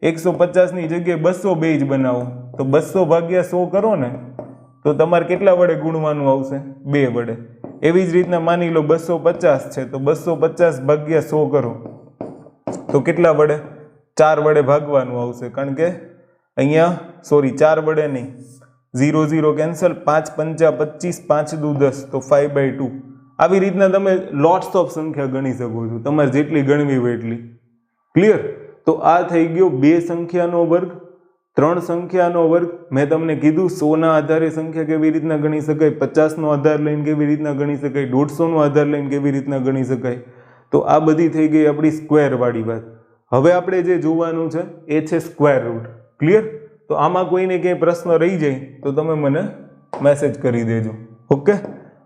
150 ની જગ્યાએ 202 જ બનાવો તો 200 ભાગ્યા 100 કરો ને તો તમારે કેટલા વડે ગુણવાનું આવશે? 2 વડે. એવી જ રીતના માની લો 250 છે તો 250 ભાગ્યા 100 કરો તો કેટલા વડે? 4 વડે ભાગવાનું આવશે. કારણ કે અહીંયા 4 વડે નહીં, 0 0 કેન્સલ, 5 5 25, 5 દુ 10, તો 5/2. આવી રીતના તમે લોટ્સ ઓફ સંખ્યા ગણી શકો છો, તમારે જેટલી ગણવી હોય એટલી. ક્લિયર? તો આ થઈ ગયો 2 સંખ્યાનો વર્ગ, 3 સંખ્યાનો વર્ગ. મેં તમને કીધું 100 ના આધારે સંખ્યા કેવી રીતના ગણી શકાય, 50 નો આધાર લઈને કેવી રીતના ગણી શકાય, 150 નો આધાર લઈને કેવી રીતના ગણી શકાય. તો આ બધી થઈ ગઈ આપણી સ્ક્વેર વાળી વાત. હવે આપણે જે જોવાનું છે એ છે સ્ક્વેર રૂટ. ક્લિયર? તો આમાં કોઈને ક્યાંય પ્રશ્ન રહી જાય તો તમે મને મેસેજ કરી દેજો. ઓકે?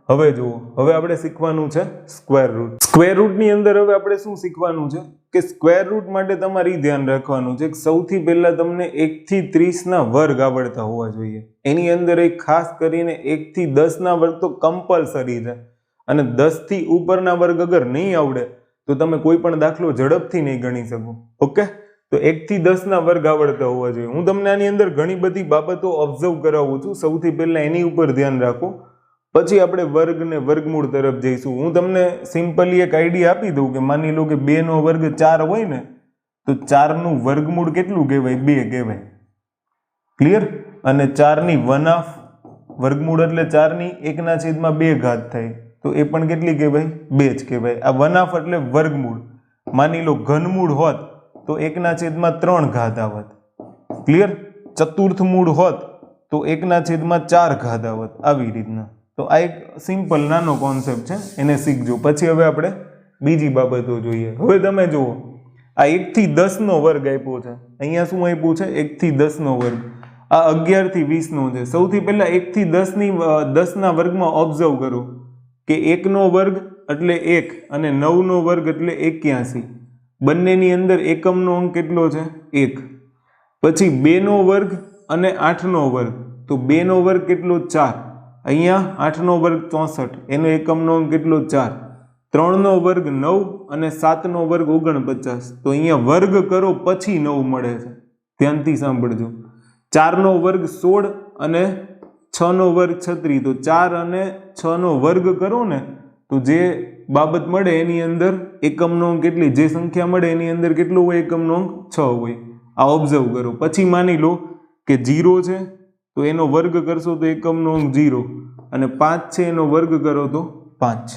હવે જુઓ, હવે આપણે શીખવાનું છે સ્ક્વેર રૂટ. સ્ક્વેર રૂટની અંદર હવે આપણે શું શીખવાનું છે કે સ્ક્વેર રૂટ માટે તમારે ધ્યાન રાખવાનું છે કે સૌથી પહેલા તમને 1 થી 30 ના વર્ગ આવડતા હોવા જોઈએ. એની અંદર એક ખાસ કરીને 1 થી 10 ના વર્ગ તો કમ્પલસરી છે, અને 10 થી ઉપરના વર્ગ અગર નહીં આવડે તો તમે કોઈ પણ દાખલો ઝડપથી નહીં ગણી શકો. ઓકે? તો 1 થી 10 ના વર્ગ આવડતા હોવા જોઈએ. હું તમને આની અંદર ઘણી બધી બાબતો ઓબ્ઝર્વ કરાવું છું. સૌથી પહેલા એની ઉપર ધ્યાન રાખો, પછી આપણે વર્ગ ને વર્ગમૂળ તરફ જઈશું. હું તમને સિમ્પલી એક આઈડિયા આપી દઉં કે માની લો કે 2 નો વર્ગ 4 હોય ને તો 4 નું વર્ગમૂળ કેટલું કહેવાય? 2 કહેવાય. ક્લિયર? અને 4 ની 1/2 વર્ગમૂળ એટલે 4 ની 1/2 ઘાત થાય તો એ પણ કેટલી કહેવાય? 2 જ કહેવાય. આ 1/2 એટલે વર્ગમૂળ. માની લો ઘનમૂળ હોત તો 1/3 ઘાત આવત. ક્લિયર? ચતુર્થ મૂળ હોત તો 1/4 ઘાત આવત. આવી રીતના. તો આ એક સિમ્પલ નાનો કોન્સેપ્ટ છે, એને શીખજો. પછી હવે આપણે બીજી બાબતો જોઈએ. હવે તમે જુઓ, આ 1 થી 10 નો વર્ગ આપ્યો છે. અહીંયા શું આપ્યું છે? 1 થી 10 નો વર્ગ. આ 11 થી 20 નો છે. સૌથી પહેલા 1 થી 10 ના વર્ગમાં ઓબ્ઝર્વ કરો કે 1 નો વર્ગ એટલે 1 અને 9 નો વર્ગ એટલે 81. બંનેની અંદર એકમનો અંક કેટલો છે? 1. પછી 2 નો વર્ગ અને 8 નો વર્ગ, તો 2 નો વર્ગ કેટલો? 4. અહીંયા 8 નો વર્ગ 64, એનો એકમનો અંક કેટલો? 4. 3 નો વર્ગ 9 અને 7 નો વર્ગ 49, તો અહીંયા વર્ગ કરો પછી 9 મળે છે. ધ્યાનથી સાંભળજો. 4 નો વર્ગ 16 અને 6 નો વર્ગ 36, તો 4 અને 6 નો વર્ગ કરો ને તો જે બાબત મળે એની અંદર એકમનો અંક કેટલી, જે સંખ્યા મળે એની અંદર કેટલો હોય? એકમનો અંક 6 હોય. આ ઓબ્ઝર્વ કરો. પછી માની લો કે 0 છે તો એનો વર્ગ કરશો તો એકમનો અંક 0, અને 5 છે એનો વર્ગ કરો તો 5.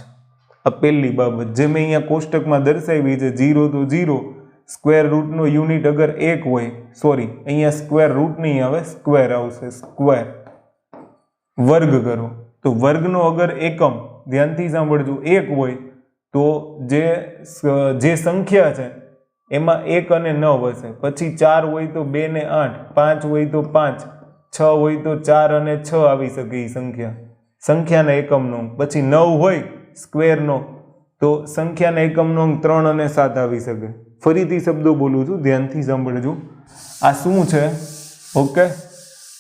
આ પહેલી બાબત જે મેં અહીંયા કોષ્ટકમાં દર્શાવી છે. 0 તો 0, સ્ક્વેર રૂટનો યુનિટ અગર 1 હોય, અહીંયા સ્ક્વેર રૂટ નહીં આવે, સ્ક્વેર આવશે. સ્ક્વેર વર્ગ કરો તો વર્ગનો અગર એકમ, ધ્યાનથી સાંભળજો, 1 હોય તો જે સંખ્યા છે એમાં 1 અને 9 હશે. પછી 4 હોય તો 2 ને 8, 5 હોય તો 5, 6 હોય તો 4 અને 6 આવી શકે એ સંખ્યાના એકમનો અંક. પછી 9 હોય સ્ક્વેરનો તો સંખ્યાના એકમનો અંક 3 અને 7 આવી શકે. ફરીથી શબ્દો બોલું છું, ધ્યાનથી સાંભળજો. આ શું છે? ઓકે,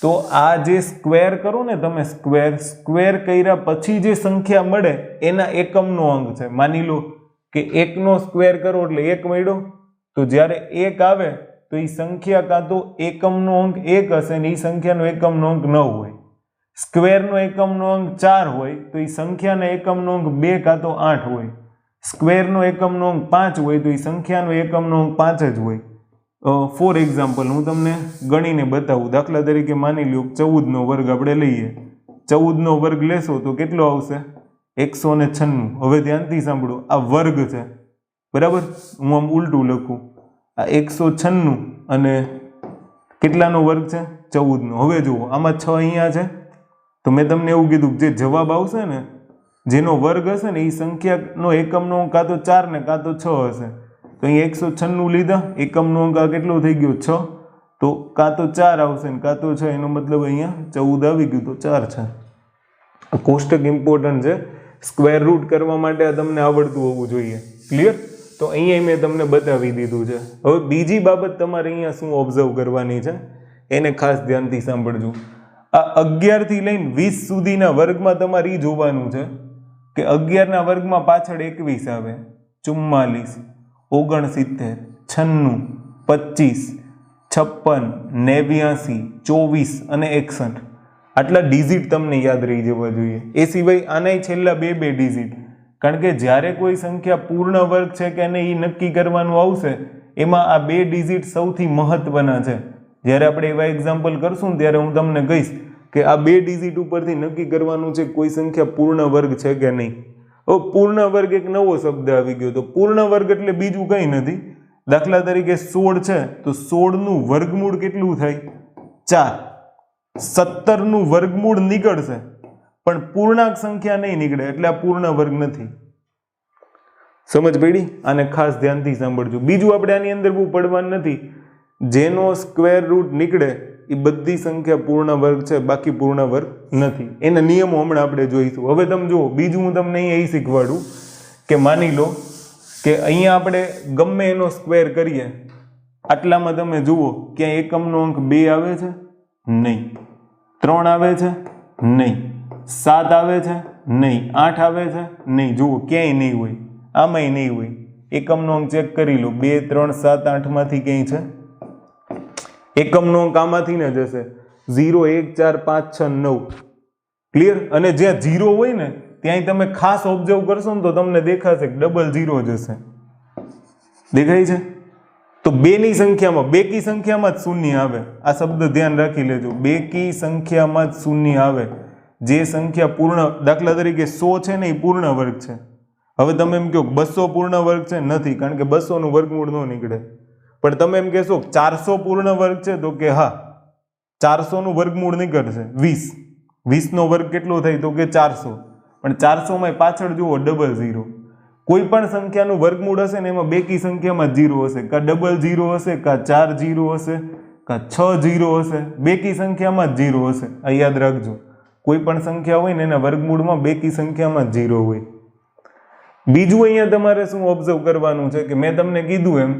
તો આ જે સ્ક્વેર કરો ને તમે, સ્ક્વેર કર્યા પછી જે સંખ્યા મળે એના એકમનો અંક છે. માની લો કે 1 નો સ્ક્વેર કરો એટલે 1 મળ્યો, તો જ્યારે 1 આવે તો એ સંખ્યા કાં તો એકમનો અંક 1 હશે ને એ સંખ્યાનો એકમનો અંક 9 હોય. સ્ક્વેરનો એકમનો અંક 4 હોય તો એ સંખ્યાના એકમનો અંક 2 કાં તો 8 હોય. સ્ક્વેરનો એકમનો અંક 5 હોય તો એ સંખ્યાનો એકમનો અંક 5 જ હોય. ફોર એક્ઝામ્પલ હું તમને ગણીને બતાવું. દાખલા તરીકે માની લો 14 નો વર્ગ આપણે લઈએ. 14 નો વર્ગ લેશો તો કેટલો આવશે? 196. હવે ધ્યાનથી સાંભળો, આ વર્ગ છે, બરાબર? હું આમ ઉલટું લખું, આ 196 અને કેટલાનો વર્ગ છે? 14 નો. હવે જુઓ, આમાં 6 અહીંયા છે, તો મેં તમને એવું કીધું જે જવાબ આવશે ને, જેનો વર્ગ હશે ને, એ સંખ્યાનો એકમનો અંક કાં તો 4 ને કાં તો 6 હશે. તો અહીંયા 196 લીધા, એકમનો અંક આ કેટલો થઈ ગયો? 6. તો કાં તો 4 આવશે ને કાં તો 6, એનો મતલબ અહીંયા 14 આવી ગયું, તો 4 છે. કોષ્ટક ઇમ્પોર્ટન્ટ છે, સ્ક્વેર રૂટ કરવા માટે આ તમને આવડતું હોવું જોઈએ. ક્લિયર? તો અહીંયા મેં તમને બતાવી દીધું છે. હવે બીજી બાબત તમારે અહીંયા શું ઓબ્ઝર્વ કરવાની છે એને ખાસ ધ્યાનથી સાંભળજો. આ 11 થી લઈને 20 સુધીના વર્ગમાં તમારે એ જોવાનું છે કે 11 ના વર્ગમાં પાછળ 21 આવે, 44, 69, 96, 25, 56, 89, 24 અને 61. આટલા ડિઝિટ તમને યાદ રહી જવા જોઈએ. એ સિવાય આનાય છેલ્લા બે ડિઝિટ, કારણ કે જ્યારે કોઈ સંખ્યા પૂર્ણ વર્ગ છે કે નહીં એ નક્કી કરવાનું આવશે, એમાં આ 2 ડિઝિટ સૌથી મહત્વના છે. જ્યારે આપણે એવા એક્ઝામ્પલ કરશું ત્યારે હું તમને કહીશ કે આ 2 ડિઝિટ ઉપરથી નક્કી કરવાનું છે કોઈ સંખ્યા પૂર્ણ વર્ગ છે કે નહીં. પૂર્ણ વર્ગ એક નવો શબ્દ આવી ગયો. તો પૂર્ણ વર્ગ એટલે બીજું કંઈ નથી. દાખલા તરીકે 16 છે તો 16 નું વર્ગમૂળ કેટલું થાય? 4. 17 નું વર્ગમૂળ નીકળશે પણ પૂર્ણાંક સંખ્યા નહીં નીકળે, એટલે આ પૂર્ણ વર્ગ નથી. સમજ પડી? આને ખાસ ધ્યાનથી સાંભળજો. બીજું આપણે આની અંદર બહુ પડવાનું નથી. જેનો સ્ક્વેર રૂટ નીકળે એ બધી સંખ્યા પૂર્ણ વર્ગ છે, બાકી પૂર્ણ વર્ગ નથી. એના નિયમો હમણાં આપણે જોઈશું. હવે તમે જુઓ, બીજું હું તમને અહીં એ શીખવાડું કે માની લો કે અહીંયા આપણે ગમે એનો સ્ક્વેર કરીએ, આટલામાં તમે જુઓ ક્યાં એકમનો અંક 2 આવે છે? નહીં. 3 આવે છે? નહીં. 7 આવે છે? નહીં. 8 આવે છે? નહીં. જુઓ ક્યાંય નહીં હોય, આમાંય નહીં હોય. એકમનો અંક ચેક કરી લો, 2, 3, 7, 8 માંથી ક્યાંય છે? એકમનો અંક આમાંથી ને જશે 0, 1, 4, 5, 6, 9. ક્લિયર? અને જ્યાં 0 હોય ને ત્યાં તમે ખાસ ઓબ્ઝર્વ કરશો ને તો તમને દેખાશે કે ડબલ 0 જ હશે. દેખાય છે? તો બેની સંખ્યામાં, બેકી સંખ્યામાં જ શૂન્ય આવે. આ શબ્દ ધ્યાન રાખી લેજો, બેકી સંખ્યામાં જ શૂન્ય આવે. જે સંખ્યા પૂર્ણ, દાખલા તરીકે 100 છે ને એ પૂર્ણ વર્ગ છે. હવે તમે એમ કહો 200 પૂર્ણ વર્ગ છે? નથી, કારણ કે 200 નું વર્ગમૂળ ન નીકળે. પણ તમે એમ કહેશો 400 પૂર્ણ વર્ગ છે? તો કે હા, 400 નું વર્ગમૂળ નીકળશે 20. 20 નો વર્ગ કેટલો થાય? તો કે 400. પણ 400 માં પાછળ જુઓ ડબલ 0. કોઈ પણ સંખ્યાનું વર્ગમૂળ હશે ને એમાં બેકી સંખ્યામાં 0 હશે, કાં ડબલ 0 હશે, કાં 4 0 હશે, કાં 6 0 હશે. બેકી સંખ્યામાં જ 0 હશે. આ યાદ રાખજો. કોઈ પણ સંખ્યા હોય ને એના વર્ગમૂળમાં બેકી સંખ્યામાં જ 0 હોય. બીજું અહીંયા તમારે શું ઓબ્ઝર્વ કરવાનું છે કે મેં તમને કીધું એમ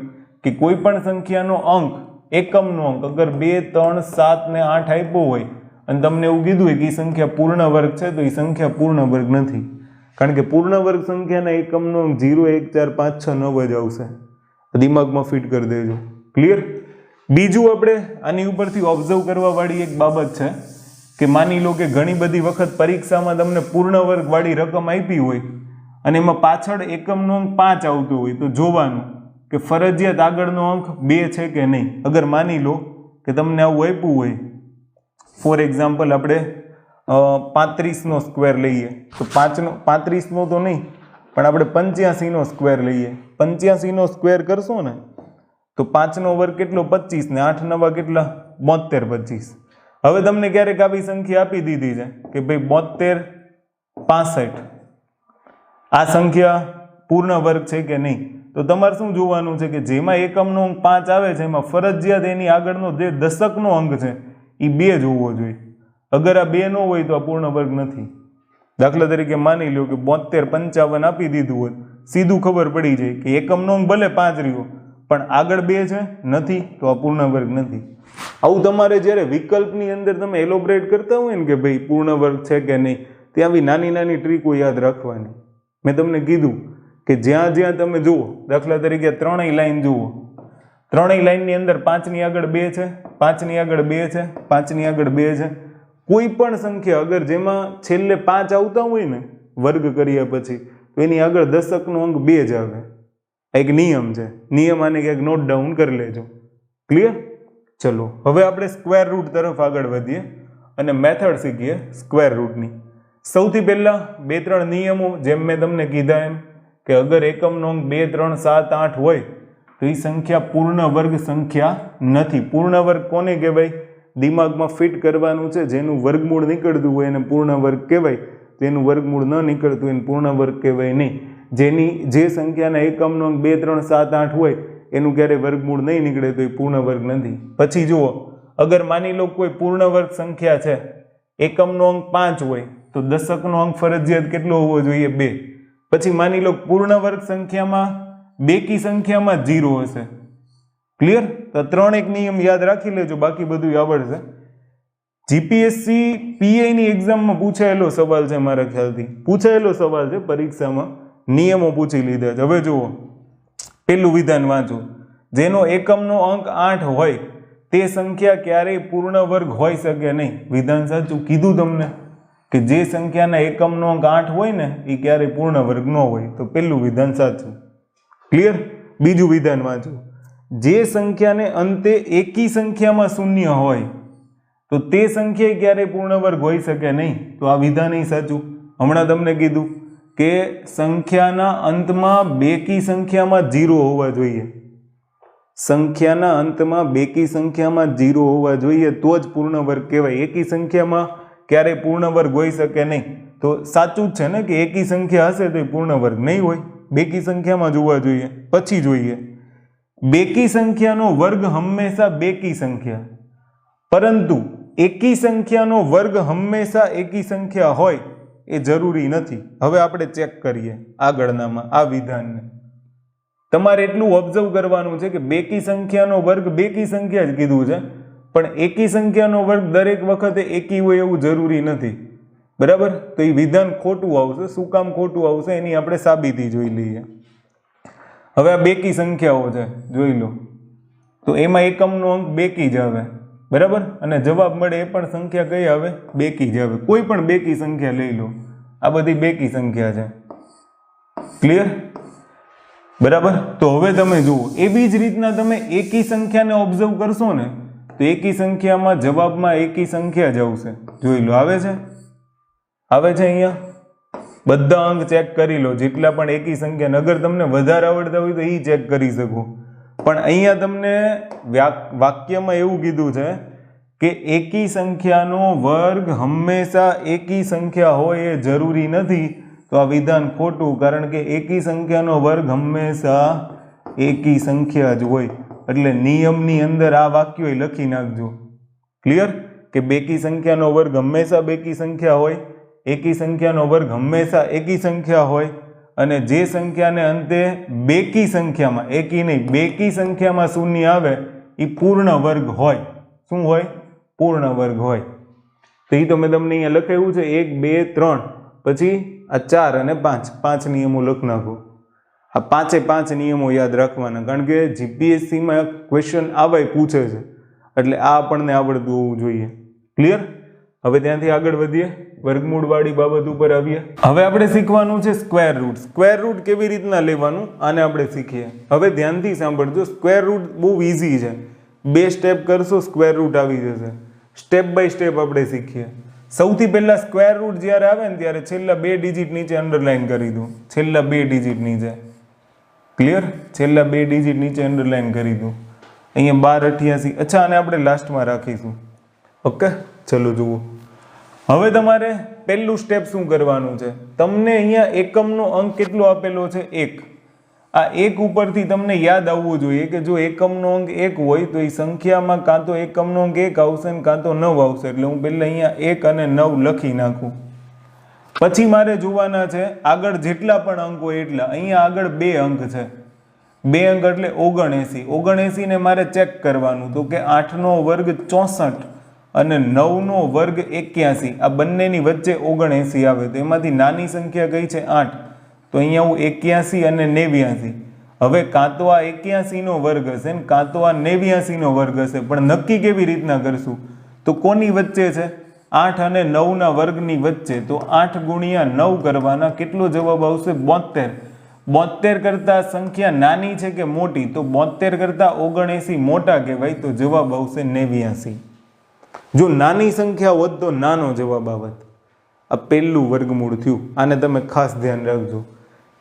કે કોઈ પણ સંખ્યાનો અંક, એકમનો અંક અગર 2, 3, 7 ને 8 આપ્યો હોય અને તમને એવું કીધું હોય કે એ સંખ્યા પૂર્ણ વર્ગ છે, તો એ સંખ્યા પૂર્ણ વર્ગ નથી. કારણ કે પૂર્ણ વર્ગ સંખ્યાના એકમનો અંક 0, 1, 4, 5, 6, 9 જ આવશે. દિમાગમાં ફિટ કરી દેજો. ક્લિયર? બીજું આપણે આની ઉપરથી ઓબ્ઝર્વ કરવા વાળી એક બાબત છે કે માની લો કે ઘણી બધી વખત પરીક્ષામાં તમને પૂર્ણ વર્ગ વાળી રકમ આપી હોય અને એમાં પાછળ એકમનો અંક 5 આવતો હોય, તો જોવાનું કે ફરજિયાત આગળનો અંક 2 છે કે નહીં. અગર માની લો કે તમને આવું આપ્યું હોય, ફોર એક્ઝામ્પલ આપણે 35 નો સ્ક્વેર લઈએ, તો 35 નો તો નહીં પણ આપણે 85 નો સ્ક્વેર લઈએ. 85 નો સ્ક્વેર કરશો ને તો 5 નો વર્ગ કેટલો? 25 ને 8 નવા કેટલા? 72, 25. હવે તમને ક્યારેક આવી સંખ્યા આપી દીધી છે કે ભાઈ 72, 65, આ સંખ્યા પૂર્ણ વર્ગ છે કે નહીં, તો તમારે શું જોવાનું છે કે જેમાં એકમનો અંક 5 આવે છે એમાં ફરજિયાત એની આગળનો જે દશકનો અંક છે એ 2 જ હોવો જોઈએ. અગર આ 2 ન હોય તો આ પૂર્ણ વર્ગ નથી. દાખલા તરીકે માની લો કે 72, 55 આપી દીધું હોય, સીધું ખબર પડી જાય કે એકમનો અંક ભલે 5 રહ્યો પણ આગળ 2 છે નથી, તો આ પૂર્ણ વર્ગ નથી. આવું તમારે જ્યારે વિકલ્પની અંદર તમે એલોબરેટ કરતા હોય ને કે ભાઈ પૂર્ણ વર્ગ છે કે નહીં, ત્યાં આવી નાની નાની ટ્રીકો યાદ રાખવાની. મેં તમને કીધું કે જ્યાં જ્યાં તમે જુઓ, દાખલા તરીકે ત્રણેય લાઈન જુઓ, ત્રણેય લાઈનની અંદર 5ની આગળ 2 છે, 5ની આગળ 2 છે, 5ની આગળ 2 છે. કોઈ પણ સંખ્યા અગર જેમાં છેલ્લે 5 આવતા હોય ને વર્ગ કર્યા પછી, તો એની આગળ દશકનો અંક 2 જ આવે. એક નિયમ છે, નિયમ આને ક્યાંક નોટ ડાઉન કરી લેજો. ક્લિયર? ચલો હવે આપણે સ્ક્વેર રૂટ તરફ આગળ વધીએ અને મેથડ શીખીએ સ્ક્વેર રૂટની. સૌથી પહેલા 2-3 નિયમો જેમ મેં તમને કીધા એમ કે અગર એકમનો અંક 2, 3, 7, 8 હોય તો એ સંખ્યા પૂર્ણ વર્ગ સંખ્યા નથી. પૂર્ણ વર્ગ કોને કહેવાય? દિમાગમાં ફિટ કરવાનું છે. જેનું વર્ગમૂળ નીકળતું હોય એને પૂર્ણ વર્ગ કહેવાય, તેનું વર્ગમૂળ ન નીકળતું હોય એને પૂર્ણ વર્ગ કહેવાય નહીં. જે સંખ્યાના એકમનો અંક 2, 3, 7, 8 હોય એનું ક્યારેય વર્ગમૂળ નહીં નીકળે તો એ પૂર્ણ વર્ગ નથી. પછી જુઓ, અગર માની લો કોઈ પૂર્ણ વર્ગ સંખ્યા છે, એકમનો અંક 5 હોય તો દશકનો અંક ફરજિયાત કેટલો હોવો જોઈએ? 2. પછી માની લો પૂર્ણ વર્ગ સંખ્યામાં બેકી સંખ્યામાં 0 હશે. ક્લિયર? તો 3 એક નિયમ યાદ રાખી લેજો, બાકી બધું આવડશે. જીપીએસસી પીઆઈની એક્ઝામમાં પૂછાયેલો સવાલ છે, મારા ખ્યાલથી પૂછાયેલો સવાલ છે પરીક્ષામાં, નિયમો પૂછી લીધા છે. હવે જુઓ, પેલું વિધાન વાંચો. જેનો એકમનો અંક 8 હોય તે સંખ્યા ક્યારેય પૂર્ણ વર્ગ હોઈ શકે નહીં. વિધાન સાચું કીધું તમને કે જે સંખ્યાના એકમનો અંક 8 હોય ને એ ક્યારેય પૂર્ણ વર્ગ ન હોય, તો પેલું વિધાન સાચું. ક્લિયર? બીજું વિધાન વાંચો. જે સંખ્યાને અંતે એકી સંખ્યામાં શૂન્ય હોય તો તે સંખ્યા ક્યારેય પૂર્ણ વર્ગ હોઈ શકે નહીં, તો આ વિધાન સાચું. હમણાં તમને કીધું કે સંખ્યાના અંતમાં બેકી સંખ્યામાં 0 હોવા જોઈએ. સંખ્યાના અંતમાં બેકી સંખ્યામાં 0 હોવા જોઈએ તો જ પૂર્ણ વર્ગ કહેવાય. એકી સંખ્યામાં ક્યારેય પૂર્ણ વર્ગ હોઈ શકે નહીં, તો સાચું જ છે ને કે એકી સંખ્યા હશે તો એ પૂર્ણ વર્ગ નહીં હોય, બેકી સંખ્યામાં જોવા જોઈએ. પછી જોઈએ, બેકી સંખ્યાનો વર્ગ હંમેશા બેકી સંખ્યા, પરંતુ એકી સંખ્યાનો વર્ગ હંમેશા એકી સંખ્યા હોય એ જરૂરી નથી. હવે આપણે ચેક કરીએ આગળનામાં આ વિધાનને. તમારે એટલું ઓબ્ઝર્વ કરવાનું છે કે બેકી સંખ્યાનો વર્ગ બેકી સંખ્યા જ કીધું છે, પણ એકી સંખ્યાનો વર્ગ દરેક વખતે એકી હોય એવું જરૂરી નથી. બરાબર? તો એ વિધાન ખોટું આવશે. શું કામ ખોટું આવશે એની આપણે સાબિતી જોઈ લઈએ. હવે આ બેકી સંખ્યાઓ છે, જોઈ લો. તો એમાં એકમનો અંક બેકી જ આવે. બરાબર? અને જવાબ મળે એ પણ સંખ્યા કઈ આવે? બેકી જ આવે. કોઈ પણ બેકી સંખ્યા લઈ લો, આ બધી બેકી સંખ્યા છે. ક્લિયર? બરાબર? તો હવે તમે જુઓ, એવી જ રીતના તમે એકી સંખ્યાને ઓબ્ઝર્વ કરશો ને તો એકી સંખ્યામાં જવાબમાં એકી સંખ્યા જ આવશે. જોઈ લો, આવે છે? આવે છે? અહીંયા બધા અંક ચેક કરી લો, જેટલા પણ એકી સંખ્યા. અગર તમને વધારે આવડતા હોય તો એ ચેક કરી શકો, પણ અહીંયા તમને વાક્યમાં એવું કીધું છે કે એકી સંખ્યાનો વર્ગ હંમેશા એકી સંખ્યા હોય એ જરૂરી નથી. તો આ વિધાન ખોટું, કારણ કે એકી સંખ્યાનો વર્ગ હંમેશા એકી સંખ્યા જ હોય. એટલે નિયમની અંદર આ વાક્યો લખી નાખજો. ક્લિયર? કે બેકી સંખ્યાનો વર્ગ હંમેશા બેકી સંખ્યા હોય, એકી સંખ્યાનો વર્ગ હંમેશા એકી સંખ્યા હોય, અને જે સંખ્યાને અંતે બેકી સંખ્યામાં, એકી નહીં બેકી સંખ્યામાં શૂન્ય આવે એ પૂર્ણ વર્ગ હોય. શું હોય? પૂર્ણ વર્ગ હોય. તો એ તો મેં તમને અહીંયા લખાયું છે 1, 2, 3, પછી આ 4 અને 5, 5 નિયમો લખ નાખો. આ 5 નિયમો યાદ રાખવાના, કારણ કે જીપીએસસીમાં ક્વેશ્ચન આવે પૂછે છે, એટલે આ આપણને આવડતું હોવું જોઈએ. ક્લિયર? હવે ત્યાંથી આગળ વધીએ, વર્ગમૂળ વાળી બાબત ઉપર આવીએ. હવે આપણે શીખવાનું છે સ્ક્વેર રૂટ. સ્ક્વેર રૂટ કેવી રીતના લેવાનું આને આપણે શીખીએ. હવે ધ્યાનથી સાંભળજો, સ્ક્વેર રૂટ બહુ ઇઝી છે. 2 સ્ટેપ કરશો સ્ક્વેર રૂટ આવી જશે. સ્ટેપ બાય સ્ટેપ આપણે શીખીએ. સૌથી પહેલા સ્ક્વેર રૂટ જ્યારે આવે ને ત્યારે છેલ્લા 2 ડિજિટ નીચે અંડરલાઈન કરી દો. છેલ્લા 2 ડિજિટ નીચે. ક્લિયર? છેલ્લા 2 ડિજિટ નીચે અંડરલાઈન કરી દો. અહીંયા 1288. અચ્છા, અને આપણે લાસ્ટમાં રાખીશું. ઓકે, ચલો જુઓ. હવે તમારે પહેલું સ્ટેપ શું કરવાનું છે? તમને અહીંયા એકમનો અંક કેટલો આપેલો છે? 1. આ 1 ઉપરથી તમને યાદ આવવું જોઈએ કે જો એકમનો અંક 1 હોય તો એ સંખ્યામાં કાં તો એકમનો અંક 1 આવશે ને કાં તો 9 આવશે. એટલે હું પહેલા અહીંયા 1 અને 9 લખી નાખું. પછી મારે જોવાના છે આગળ જેટલા પણ અંક હોય એટલા. અહીંયા આગળ 2 અંક છે, 2 અંક એટલે 79. 79 ને મારે ચેક કરવાનું, તો કે 8 નો વર્ગ 64 અને 9 નો વર્ગ 81, આ બંનેની વચ્ચે 79 આવે, તો એમાંથી નાની સંખ્યા કઈ છે 8, તો અહીંયા હું 81 અને 89. હવે કાં તો આ 81 નો વર્ગ હશે ને કાં તો આ 89 નો વર્ગ હશે, પણ નક્કી કેવી રીતના કરશું, તો કોની વચ્ચે છે 8 અને 9 ના વર્ગની વચ્ચે, તો 8 ગુણ્યા 9 કરવાના, કેટલો જવાબ આવશે 72. 72 કરતા સંખ્યા નાની છે કે મોટી, તો 72 કરતા 79 મોટા કહેવાય, તો જવાબ આવશે 89. જો નાની સંખ્યા હોત તો નાનો જવાબ આવત. આ પહેલું વર્ગમૂળ થયું, આને તમે ખાસ ધ્યાન રાખજો.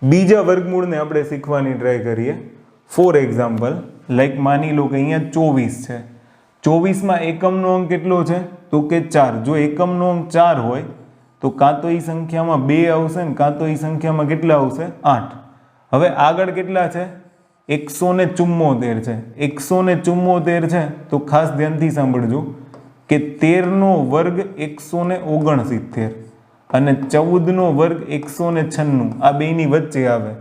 બીજા વર્ગમૂળને આપણે શીખવાની ટ્રાય કરીએ. ફોર એક્ઝામ્પલ, લાઈક માની લો કે અહીંયા 24 છે. 24માં એકમનો અંક કેટલો છે, તો કે 4. જો એકમનો અંક 4 હોય તો કાં તો એ સંખ્યામાં 2 આવશે ને કાં તો એ સંખ્યામાં કેટલા આવશે 8. હવે આગળ કેટલા છે 174 છે. 174 છે તો ખાસ ધ્યાનથી સાંભળજો કે 13 નો વર્ગ 169 અને 14 નો વર્ગ 196, આ બેની વચ્ચે આવે.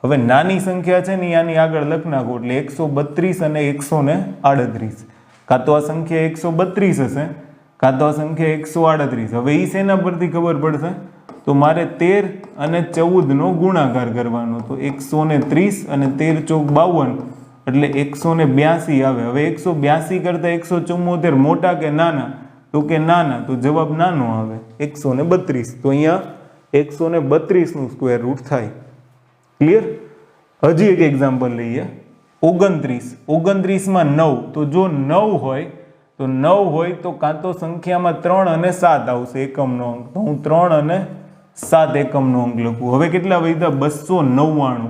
હવે નાની સંખ્યા છે ને આની આગળ લખ નાખો, એટલે 132 અને 138. કાં તો આ સંખ્યા 132 હશે કાં તો આ સંખ્યા 138. હવે એ શેના પરથી ખબર પડશે, તો મારે 13 અને 14 નો ગુણાકાર કરવાનો, તો 130 અને 13 ચોક 52 એટલે 182 આવે. હવે 182 કરતા 174 મોટા કે નાના, તો કે નાના, તો જવાબ નાનો આવે 132. તો અહીંયા 132 નું સ્ક્વેર રૂટ થાય. ક્લિયર? હજી એક એક્ઝામ્પલ લઈએ. 29. 29માં 9, તો જો 9 હોય તો 9 હોય તો કાં તો સંખ્યામાં 3 અને 7 આવશે એકમનો અંક, તો હું 3 અને 7 એકમનો અંક લખું. હવે કેટલા વધ્યા 299.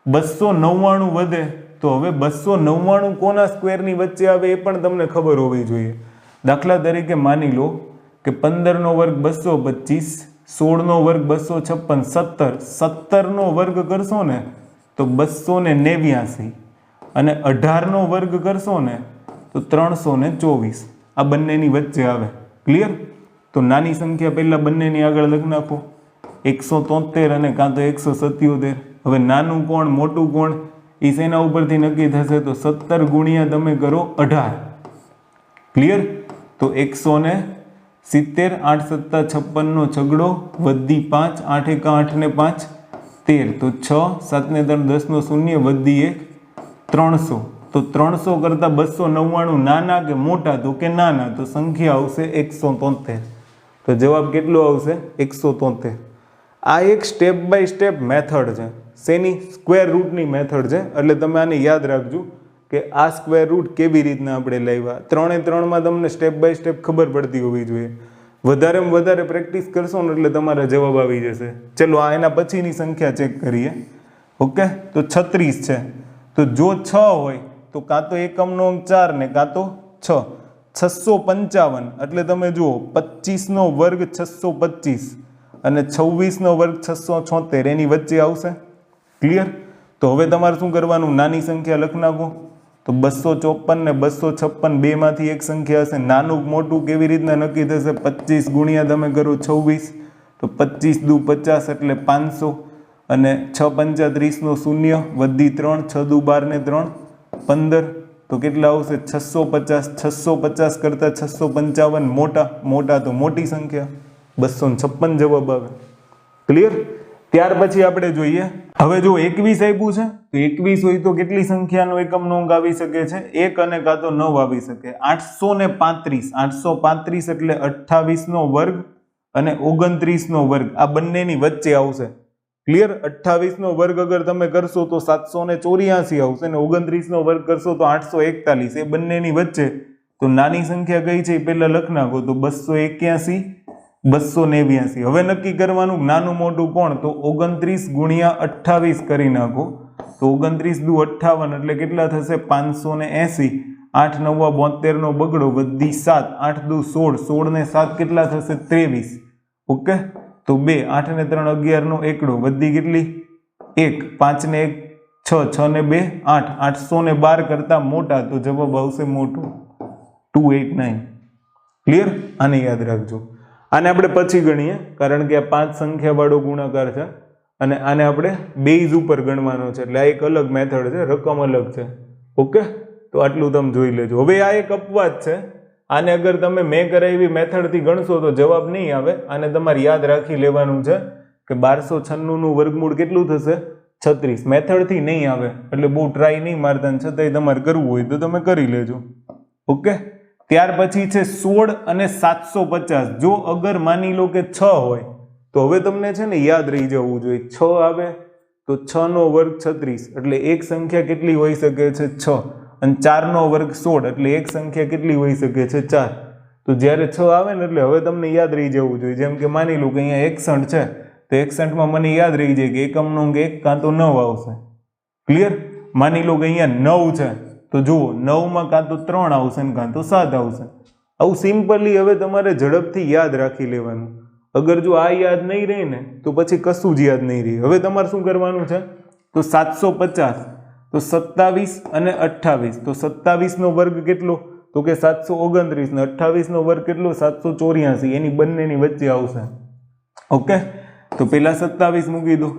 299 વધે તો હવે 299 કોના સ્ક્વેરની વચ્ચે આવે એ પણ તમને ખબર હોવી જોઈએ. દાખલા તરીકે માની લો કે 15 નો વર્ગ 225, 16 નો વર્ગ 256, 17 નો વર્ગ કરશો ને તો 289 અને 18 નો વર્ગ કરશો ને તો 324, આ બંનેની વચ્ચે આવે. ક્લિયર? તો નાની સંખ્યા પહેલા બંનેની આગળ લખ નાખો, 173 અને કાં તો 177. હવે નાનું કોણ મોટું કોણ એ શેના ઉપરથી નક્કી થશે, તો 17 ગુણ્યા તમે કરો 18. ક્લિયર? તો 170, 8 સત્તા 56 નો છગડો, વધી 5, 8 એકા 8 ને 5 13, તો 6, 7 ને 3 10 નો શૂન્ય, વધી 1 300. તો 300 કરતા 299 નાના કે મોટા, તો કે નાના, તો સંખ્યા આવશે 173. તો જવાબ કેટલો આવશે 173. આ એક સ્ટેપ બાય સ્ટેપ મેથડ છે. શેની? સ્ક્વેર રૂટની મેથડ છે. એટલે તમે આને યાદ રાખજો કે આ સ્ક્વેર રૂટ કેવી રીતના આપણે લાવ્યા. 3 એ 3માં તમને સ્ટેપ બાય સ્ટેપ ખબર પડતી હોવી જોઈએ. વધારેમાં વધારે પ્રેક્ટિસ કરશો ને એટલે તમારા જવાબ આવી જશે. ચલો આ એના પછીની સંખ્યા ચેક કરીએ. ઓકે, તો 36 છે. તો જો 6 હોય તો કાં તો એકમનો અંક 4 ને કાં તો 6. 655 એટલે તમે જુઓ 25 નો વર્ગ 625 અને 26 નો વર્ગ 676 એની વચ્ચે આવશે. ક્લિયર? તો હવે તમારે શું કરવાનું, નાની સંખ્યા લખ નાખો. તો 254 ને 256 બેમાંથી એક સંખ્યા હશે. નાનું મોટું કેવી રીતના નક્કી થશે, 25 ગુણ્યા તમે કરો 26, તો 25 દુ 50 એટલે 500 અને 6 પંચા 30 નો શૂન્ય, વધી 3, 6 દુ 12 ને 3 15, તો કેટલા આવશે 650. 650 કરતા 655 મોટા તો મોટી સંખ્યા 256 જવાબ આવે. ક્લિયર? ત્યાર પછી આપણે જોઈએ, હવે જો 21 આપ્યું છે તો 21 હોય તો કેટલી સંખ્યાનો એકમનો અંક આવી શકે છે, 1 અને કાં તો 9 આવી શકે. 835, 835 એટલે 28 નો વર્ગ અને 29 નો વર્ગ, આ બંનેની વચ્ચે આવશે. ક્લિયર? 28 નો વર્ગ અગર તમે કરશો તો 784 આવશે અને 29 નો વર્ગ કરશો તો 841, એ બંનેની વચ્ચે. તો નાની સંખ્યા કઈ છે એ પહેલા લખ નાખો, તો 281, 289. હવે નક્કી કરવાનું નાનું મોટું કોણ, તો 29 ગુણ્યા 28 કરી નાખો, તો 29 દુ 58 એટલે કેટલા થશે 580. 8 9 72 નો બગડો, વધી 7, 8 દુ 16, 16 ને 7 કેટલા થશે 23. ઓકે, તો 2, 8 ને 3 11 નો એકડો, વધી કેટલી 1, 5 ને 1 6, 6 ને 2 8, 812 કરતા મોટા, તો જવાબ આવશે મોટો 289. ક્લિયર? આને યાદ રાખજો. આને આપણે પછી ગણીએ કારણ કે આ 5 સંખ્યા વાળો ગુણાકાર છે અને આને આપણે બેઝ ઉપર ગણવાનો છે, એટલે આ એક અલગ મેથડ છે, રકમ અલગ છે. ઓકે, તો આટલું તમે જોઈ લેજો. હવે આ એક અપવાદ છે, આને અગર તમે મેં કરાવી મેથડથી ગણશો તો જવાબ નહીં આવે. આને તમારે યાદ રાખી લેવાનું છે કે 1296 નું વર્ગમૂળ કેટલું થશે? 36. મેથડથી નહીં આવે એટલે બહુ ટ્રાય નહીં મારતા, છતાંય તમારે કરવું હોય તો તમે કરી લેજો. ઓકે, ત્યાર પછી છે 16 અને 750. જો અગર માની લો કે 6 હોય તો હવે તમને છે ને યાદ રહી જવું જોઈએ, 6 આવે તો 6 નો વર્ગ 36, એટલે એક સંખ્યા કેટલી હોઈ શકે છે? 6. અને 4 નો વર્ગ 16, એટલે એક સંખ્યા કેટલી હોઈ શકે છે? 4. તો જ્યારે 6 આવે ને એટલે હવે તમને યાદ રહી જવું જોઈએ. જેમ કે માની લો કે અહીંયા 61 છે, તો 61 માં મને યાદ રહી જાય કે એકમનો અંક 1 કાં તો 9 આવશે. ક્લિયર? માની લો કે અહીંયા 9 છે, તો જુઓ 9 માં કાં તો 3 આવશે ને કાં તો 7 આવશે. આવું સિમ્પલી હવે તમારે ઝડપથી યાદ રાખી લેવાનું. અગર જો આ યાદ નહીં રહે ને તો પછી કશું જ યાદ નહીં રહે. હવે તમારે શું કરવાનું છે? તો 750, તો 27 અને 28. તો 27 નો વર્ગ કેટલો? તો કે 729, ને 28 નો વર્ગ કેટલો? 784. એની બંનેની વચ્ચે આવશે. ઓકે, તો પેલા 27 મૂકી દો,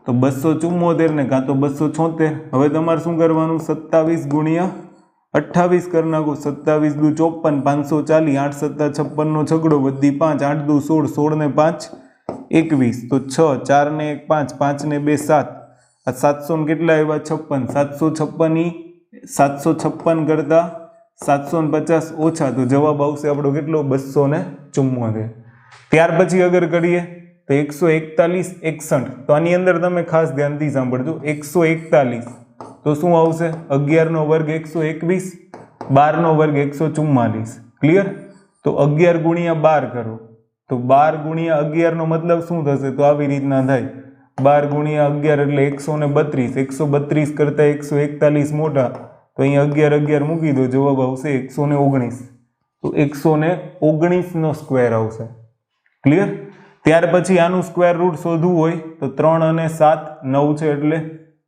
તો 274 ને કાં તો 276. હવે તમારે શું કરવાનું? 27 ગુણ્યા 28 કરી નાખો. 27 દુ 54, 540, 8 7 56 નો છગડો, વધી 5, 8 દુ 16, 16 ને 5 21, તો 6, 4 ને 1 5, 5 ને 2 7. આ 700 ને કેટલા આવ્યા? 56. 756 કરતા 750 ઓછા, તો જવાબ આવશે આપણો કેટલો? 274. ત્યાર પછી અગર કરીએ તો 141, 61. તો આની અંદર તમે ખાસ ધ્યાનથી સાંભળજો. 141 તો શું આવશે? 11 નો વર્ગ 121, 12 નો વર્ગ 144. ક્લિયર? તો 11 ગુણ્યા 12 કરો, તો 12 ગુણ્યા 11 નો મતલબ શું થશે? તો આવી રીતના થાય. 12 ગુણ્યા 11 એટલે 132. 132 કરતા 141 મોટા, તો અહીંયા 11 11 મૂકી દો, જવાબ આવશે 119. તો 119 નો સ્ક્વેર આવશે. ક્લિયર? ત્યાર પછી આનું સ્ક્વેર રૂટ શોધવું હોય તો 3 અને 7 9 છે, એટલે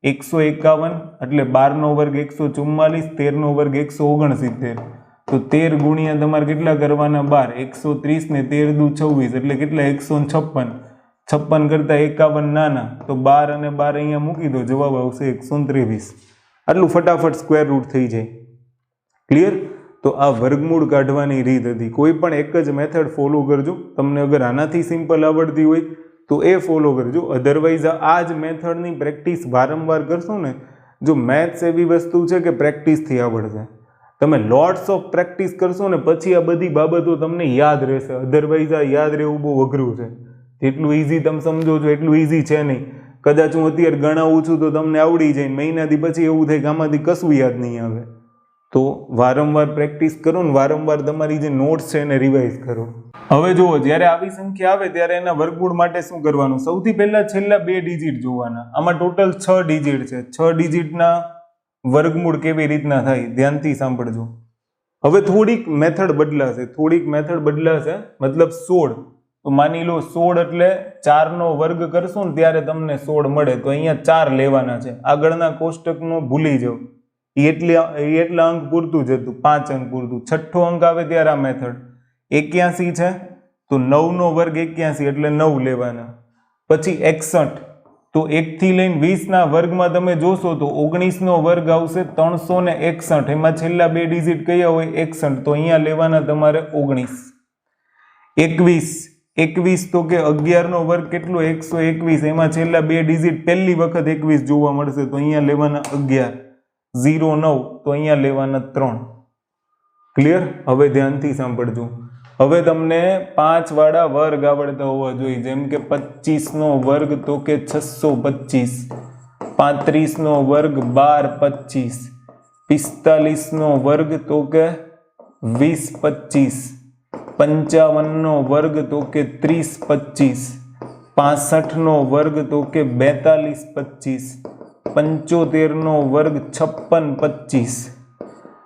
151, એટલે 12 નો વર્ગ 144, 13 નો વર્ગ 169. તો 13 ગુણ્યા તમારે કેટલા કરવાના? 12. 130 ને 13 દુ 26, એટલે કેટલા? 156. 56 કરતા 51 નાના, તો 12 અને 12 અહીંયા મૂકી દો, જવાબ આવશે 123. આટલું ફટાફટ સ્ક્વેર રૂટ થઈ જાય. ક્લિયર? તો આ વર્ગમૂળ કાઢવાની રીત હતી. કોઈ પણ એક જ મેથડ ફોલો કરજો. તમને અગર આનાથી સિમ્પલ આવડતી હોય તો એ ફોલો કરજો, અધરવાઇઝ આ જ મેથડની પ્રેક્ટિસ વારંવાર કરશો ને, જો મેથ્સ એવી વસ્તુ છે કે પ્રેક્ટિસથી આવડશે. તમે લોટ્સ ઓફ પ્રેક્ટિસ કરશો ને પછી આ બધી બાબતો તમને યાદ રહેશે. અધરવાઇઝ આ યાદ રહેવું બહુ અઘરું છે. જેટલું ઇઝી તમે સમજો છો એટલું ઇઝી છે નહીં. કદાચ હું અત્યારે ગણાવું છું તો તમને આવડી જાય, મહિનાથી પછી એવું થાય કે આમાંથી કશું યાદ નહીં આવે. તો વારંવાર પ્રેક્ટિસ કરો ને વારંવાર તમારી જે નોટ્સ છે એને રિવાઇઝ કરો. હવે જુઓ, જ્યારે આવી સંખ્યા આવે ત્યારે એના વર્ગમૂળ માટે શું કરવાનું? સૌથી પહેલા છેલ્લા 2 ડિજિટ જોવાના. આમાં ટોટલ 6 ડિજિટ છે. 6 ડિજિટના વર્ગમૂળ કેવી રીતના થાય ધ્યાનથી સાંભળજો. હવે થોડીક મેથડ બદલાશે, મતલબ 16. તો માની લો 16 એટલે 4 નો વર્ગ કરશો ને ત્યારે તમને 16 મળે, તો અહીંયા 4 લેવાના છે. આગળના કોષ્ટકનો ભૂલી જાઓ, એટલા અંક પૂરતું જ હતું, 5 અંક પૂરતું. છઠ્ઠો અંક આવે ત્યારે આ મેથડ. 81 છે, તો 9 નો વર્ગ 81, એટલે 9 લેવાના. પછી 61, તો 1 થી લઈને 20 ના વર્ગમાં તમે જોશો તો 19 નો વર્ગ આવશે 361. એમાં છેલ્લા 2 ડિજિટ કયા હોય? 61, તો અહીંયા લેવાના તમારે 19. 21 તો કે 11 નો વર્ગ કેટલો? 121. એમાં છેલ્લા 2 ડિજિટ પહેલી વખત 21 જોવા મળશે, તો અહીંયા લેવાના 11. 09, તો અહીંયા લેવાના 3. ક્લિયર? હવે ધ્યાનથી સાંભળજો. હવે તમને 5 વાળા વર્ગ આવડતા હોવા જોઈએ. જેમ કે 25 નો વર્ગ તો કે 625, 35 નો વર્ગ 1225, 45 નો વર્ગ તો કે 2025, 55 નો વર્ગ તો કે 3025, 65 નો વર્ગ તો કે 4225, 75 નો વર્ગ 5625,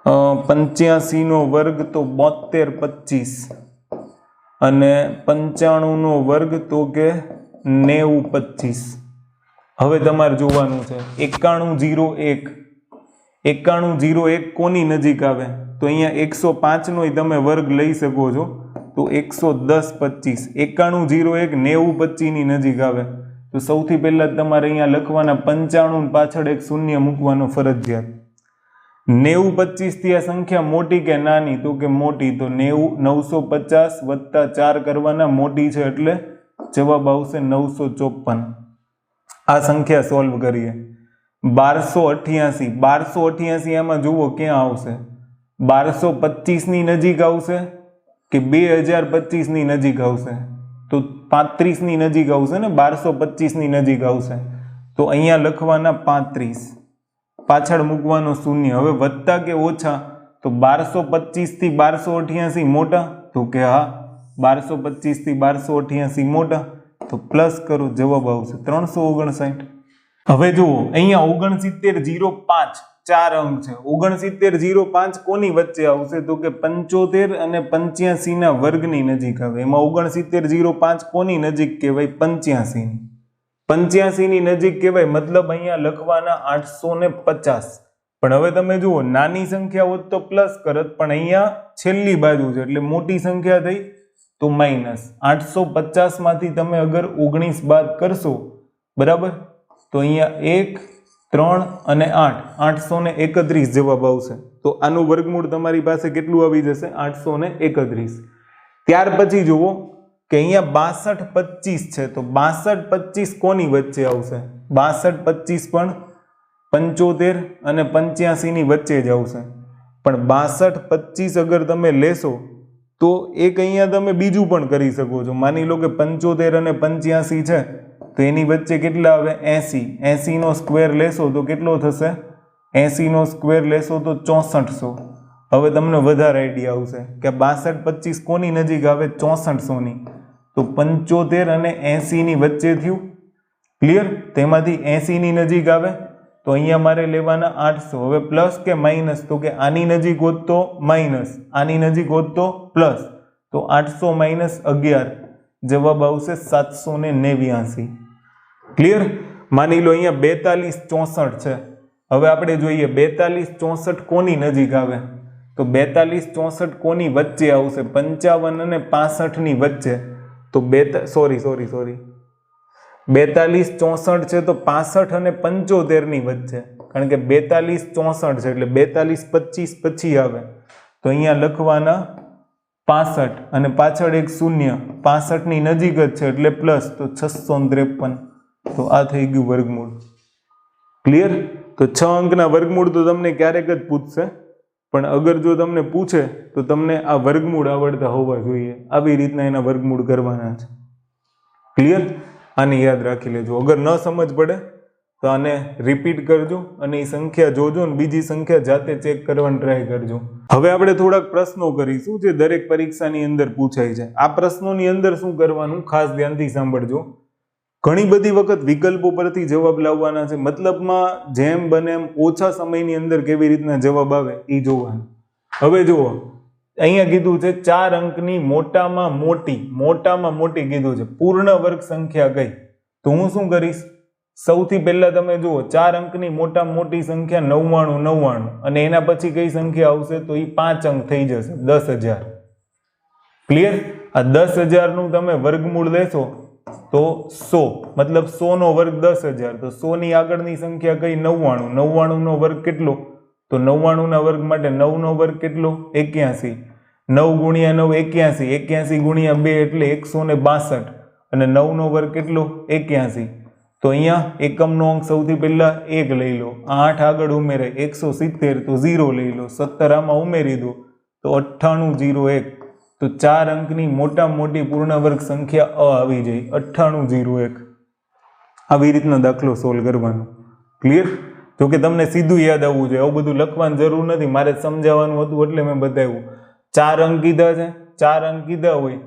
85 નો વર્ગ તો 7225 અને 95 નો વર્ગ તો કે 9025. હવે તમારે જોવાનું છે 9101 કોની નજીક આવે? તો અહીંયા 105 નો તમે વર્ગ લઈ શકો છો, તો 11025. 9101 9025 ની નજીક આવે, તો સૌથી પહેલા તમારે અહીંયા લખવાના 95 પાછળ એક શૂન્ય મૂકવાનો ફરજિયાત. 90 25 થી આ સંખ્યા મોટી કે નાની? તો કે મોટી. તો 950 વત્તા 4 કરવાના, મોટી છે એટલે જવાબ આવશે 954. આ સંખ્યા સોલ્વ કરીએ. 1288 એમાં જુઓ ક્યાં આવશે? 1225 ની નજીક આવશે કે 2025 ની નજીક આવશે? તો 35 ની નજીક આવશે ને, 1225 ની નજીક આવશે. તો અહીંયા લખવાના 35, પાછળ મૂકવાનો શૂન્ય. હવે વત્તા કે ઓછા? તો 1225 થી 1288 મોટા? તો કે હા, 1225 થી 1288 મોટા. તો પ્લસ કરો, જવાબ આવશે 359. હવે જુઓ અહીંયા 6905 4 અંક છે. 6905 કોની વચ્ચે આવશે? તો કે 75 અને 85 ના વર્ગની નજીક આવે. એમાં 6905 કોની નજીક કહેવાય? 85 ની. 85 ની નજીક કહેવાય, મતલબ અહીંયા લખવાના 850. પણ હવે તમે જુઓ નાની સંખ્યા હોત તો પ્લસ કરત, પણ અહીંયા છેલ્લી બાજુ છે એટલે મોટી સંખ્યા થઈ તો માઇનસ. 850 માંથી તમે અગર 19 બાદ કરશો, બરાબર, તો અહીંયા 1 3 અને 831 જવાબ આવશે. તો આનું વર્ગમૂળ તમારી પાસે કેટલું આવી જશે? 831. ત્યાર પછી જુઓ કે અહીંયા 6225 છે. તો 6225 કોની વચ્ચે આવશે? 6225 પણ 75 અને 85 ની વચ્ચે જ આવશે. પણ 6225 અગર તમે લેશો તો એક અહીંયા તમે બીજું પણ કરી શકો છો. માની લો કે 75 અને 85 છે, તો એની વચ્ચે કેટલા આવે? 80. 80 નો સ્ક્વેર લેશો તો કેટલો થશે? 80 નો સ્ક્વેર લેશો તો 6400. હવે તમને વધારે આઈડિયા આવશે કે 6225 કોની નજીક આવે? 6400 ની. તો 75 અને 80 ની વચ્ચે થયું. ક્લિયર? તેમાંથી 80 ની નજીક આવે તો અહીંયા મારે લેવાના 800. હવે પ્લસ કે માઇનસ? તો કે આની નજીક હોત તો માઇનસ, આની નજીક હોત તો પ્લસ. તો 800 માઇનસ 11 જવાબ આવશે 789. ક્લિયર? માની લો અહીંયા 4264 છે. હવે આપણે જોઈએ 4264 કોની નજીક આવે? તો 4264 કોની વચ્ચે આવશે? 55 અને 65 ની વચ્ચે. તો 4264 છે તો 65 અને 75 ની વચ્ચે, કારણ કે 4264 છે એટલે 4225 પછી આવે. તો અહીંયા લખવાના 65 અને પાછળ એક શૂન્ય, 65 ની નજીક જ છે એટલે પ્લસ, તો 653. તો આ થઈ ગયું વર્ગમૂળ. ક્લિયર? તો 6 અંકના વર્ગમૂળ તો તમને ક્યારેક જ પૂછશે, પણ અગર જો તમને પૂછે તો તમને આ વર્ગમૂળ આવડતા હોવા જોઈએ. આવી રીતના એના વર્ગમૂળ કરવાના છે. ક્લિયર? આને યાદ રાખી લેજો. અગર ન સમજ પડે તો આને રિપીટ કરજો અને એ સંખ્યા જોજો ને બીજી સંખ્યા જાતે ચેક કરવાની ટ્રાય કરજો. હવે આપણે થોડાક પ્રશ્નો કરીશું જે દરેક પરીક્ષાની અંદર પૂછાય છે. આ પ્રશ્નોની અંદર શું કરવાનું ખાસ ધ્યાનથી સાંભળજો. ઘણી બધી વખત વિકલ્પો પરથી જવાબ લાવવાના છે. મતલબમાં જેમ બને એમ ઓછા સમયની અંદર કેવી રીતના જવાબ આવે એ જોવાનું. હવે જુઓ અહીંયા કીધું છે 4 અંકની મોટામાં મોટી કીધું છે. પૂર્ણ વર્ગ સંખ્યા કઈ? તો હું શું કરીશ? સૌથી પહેલા તમે જુઓ 4 અંકની મોટામાં મોટી સંખ્યા 99 અને એના પછી કઈ સંખ્યા આવશે? તો એ 5 અંક થઈ જશે, 10000. ક્લિયર? આ 10000 નું તમે વર્ગમૂળ લેશો તો 100, મતલબ 100 નો વર્ગ 10000. તો 100 ની આગળની સંખ્યા કઈ? 99 નો વર્ગ કેટલો? તો 99 ના વર્ગ માટે 9 નો વર્ગ કેટલો? 81. 9 ગુણ્યા 9 81, 81 ગુણ્યા 2 એટલે 162 અને 9 નો વર્ગ કેટલો? 81. તો અહીંયા એકમનો અંક સૌથી પહેલા 1 લઈ લો, 8 આગળ ઉમેરાય, 170 તો 0 લઈ લો, 17 આમાં ઉમેરી દો તો 9801. તો 4 અંકની મોટામાં મોટી પૂર્ણ વર્ગ સંખ્યા આવી જાય, 9801. આવી રીતના દાખલો સોલ્વ કરવાનો. ક્લિયર? જો કે તમને સીધું યાદ આવવું જોઈએ, આવું બધું લખવાની જરૂર નથી, મારે સમજાવવાનું હતું એટલે મેં બતાવ્યું. 4 અંક કીધા છે, 4 અંક કીધા હોય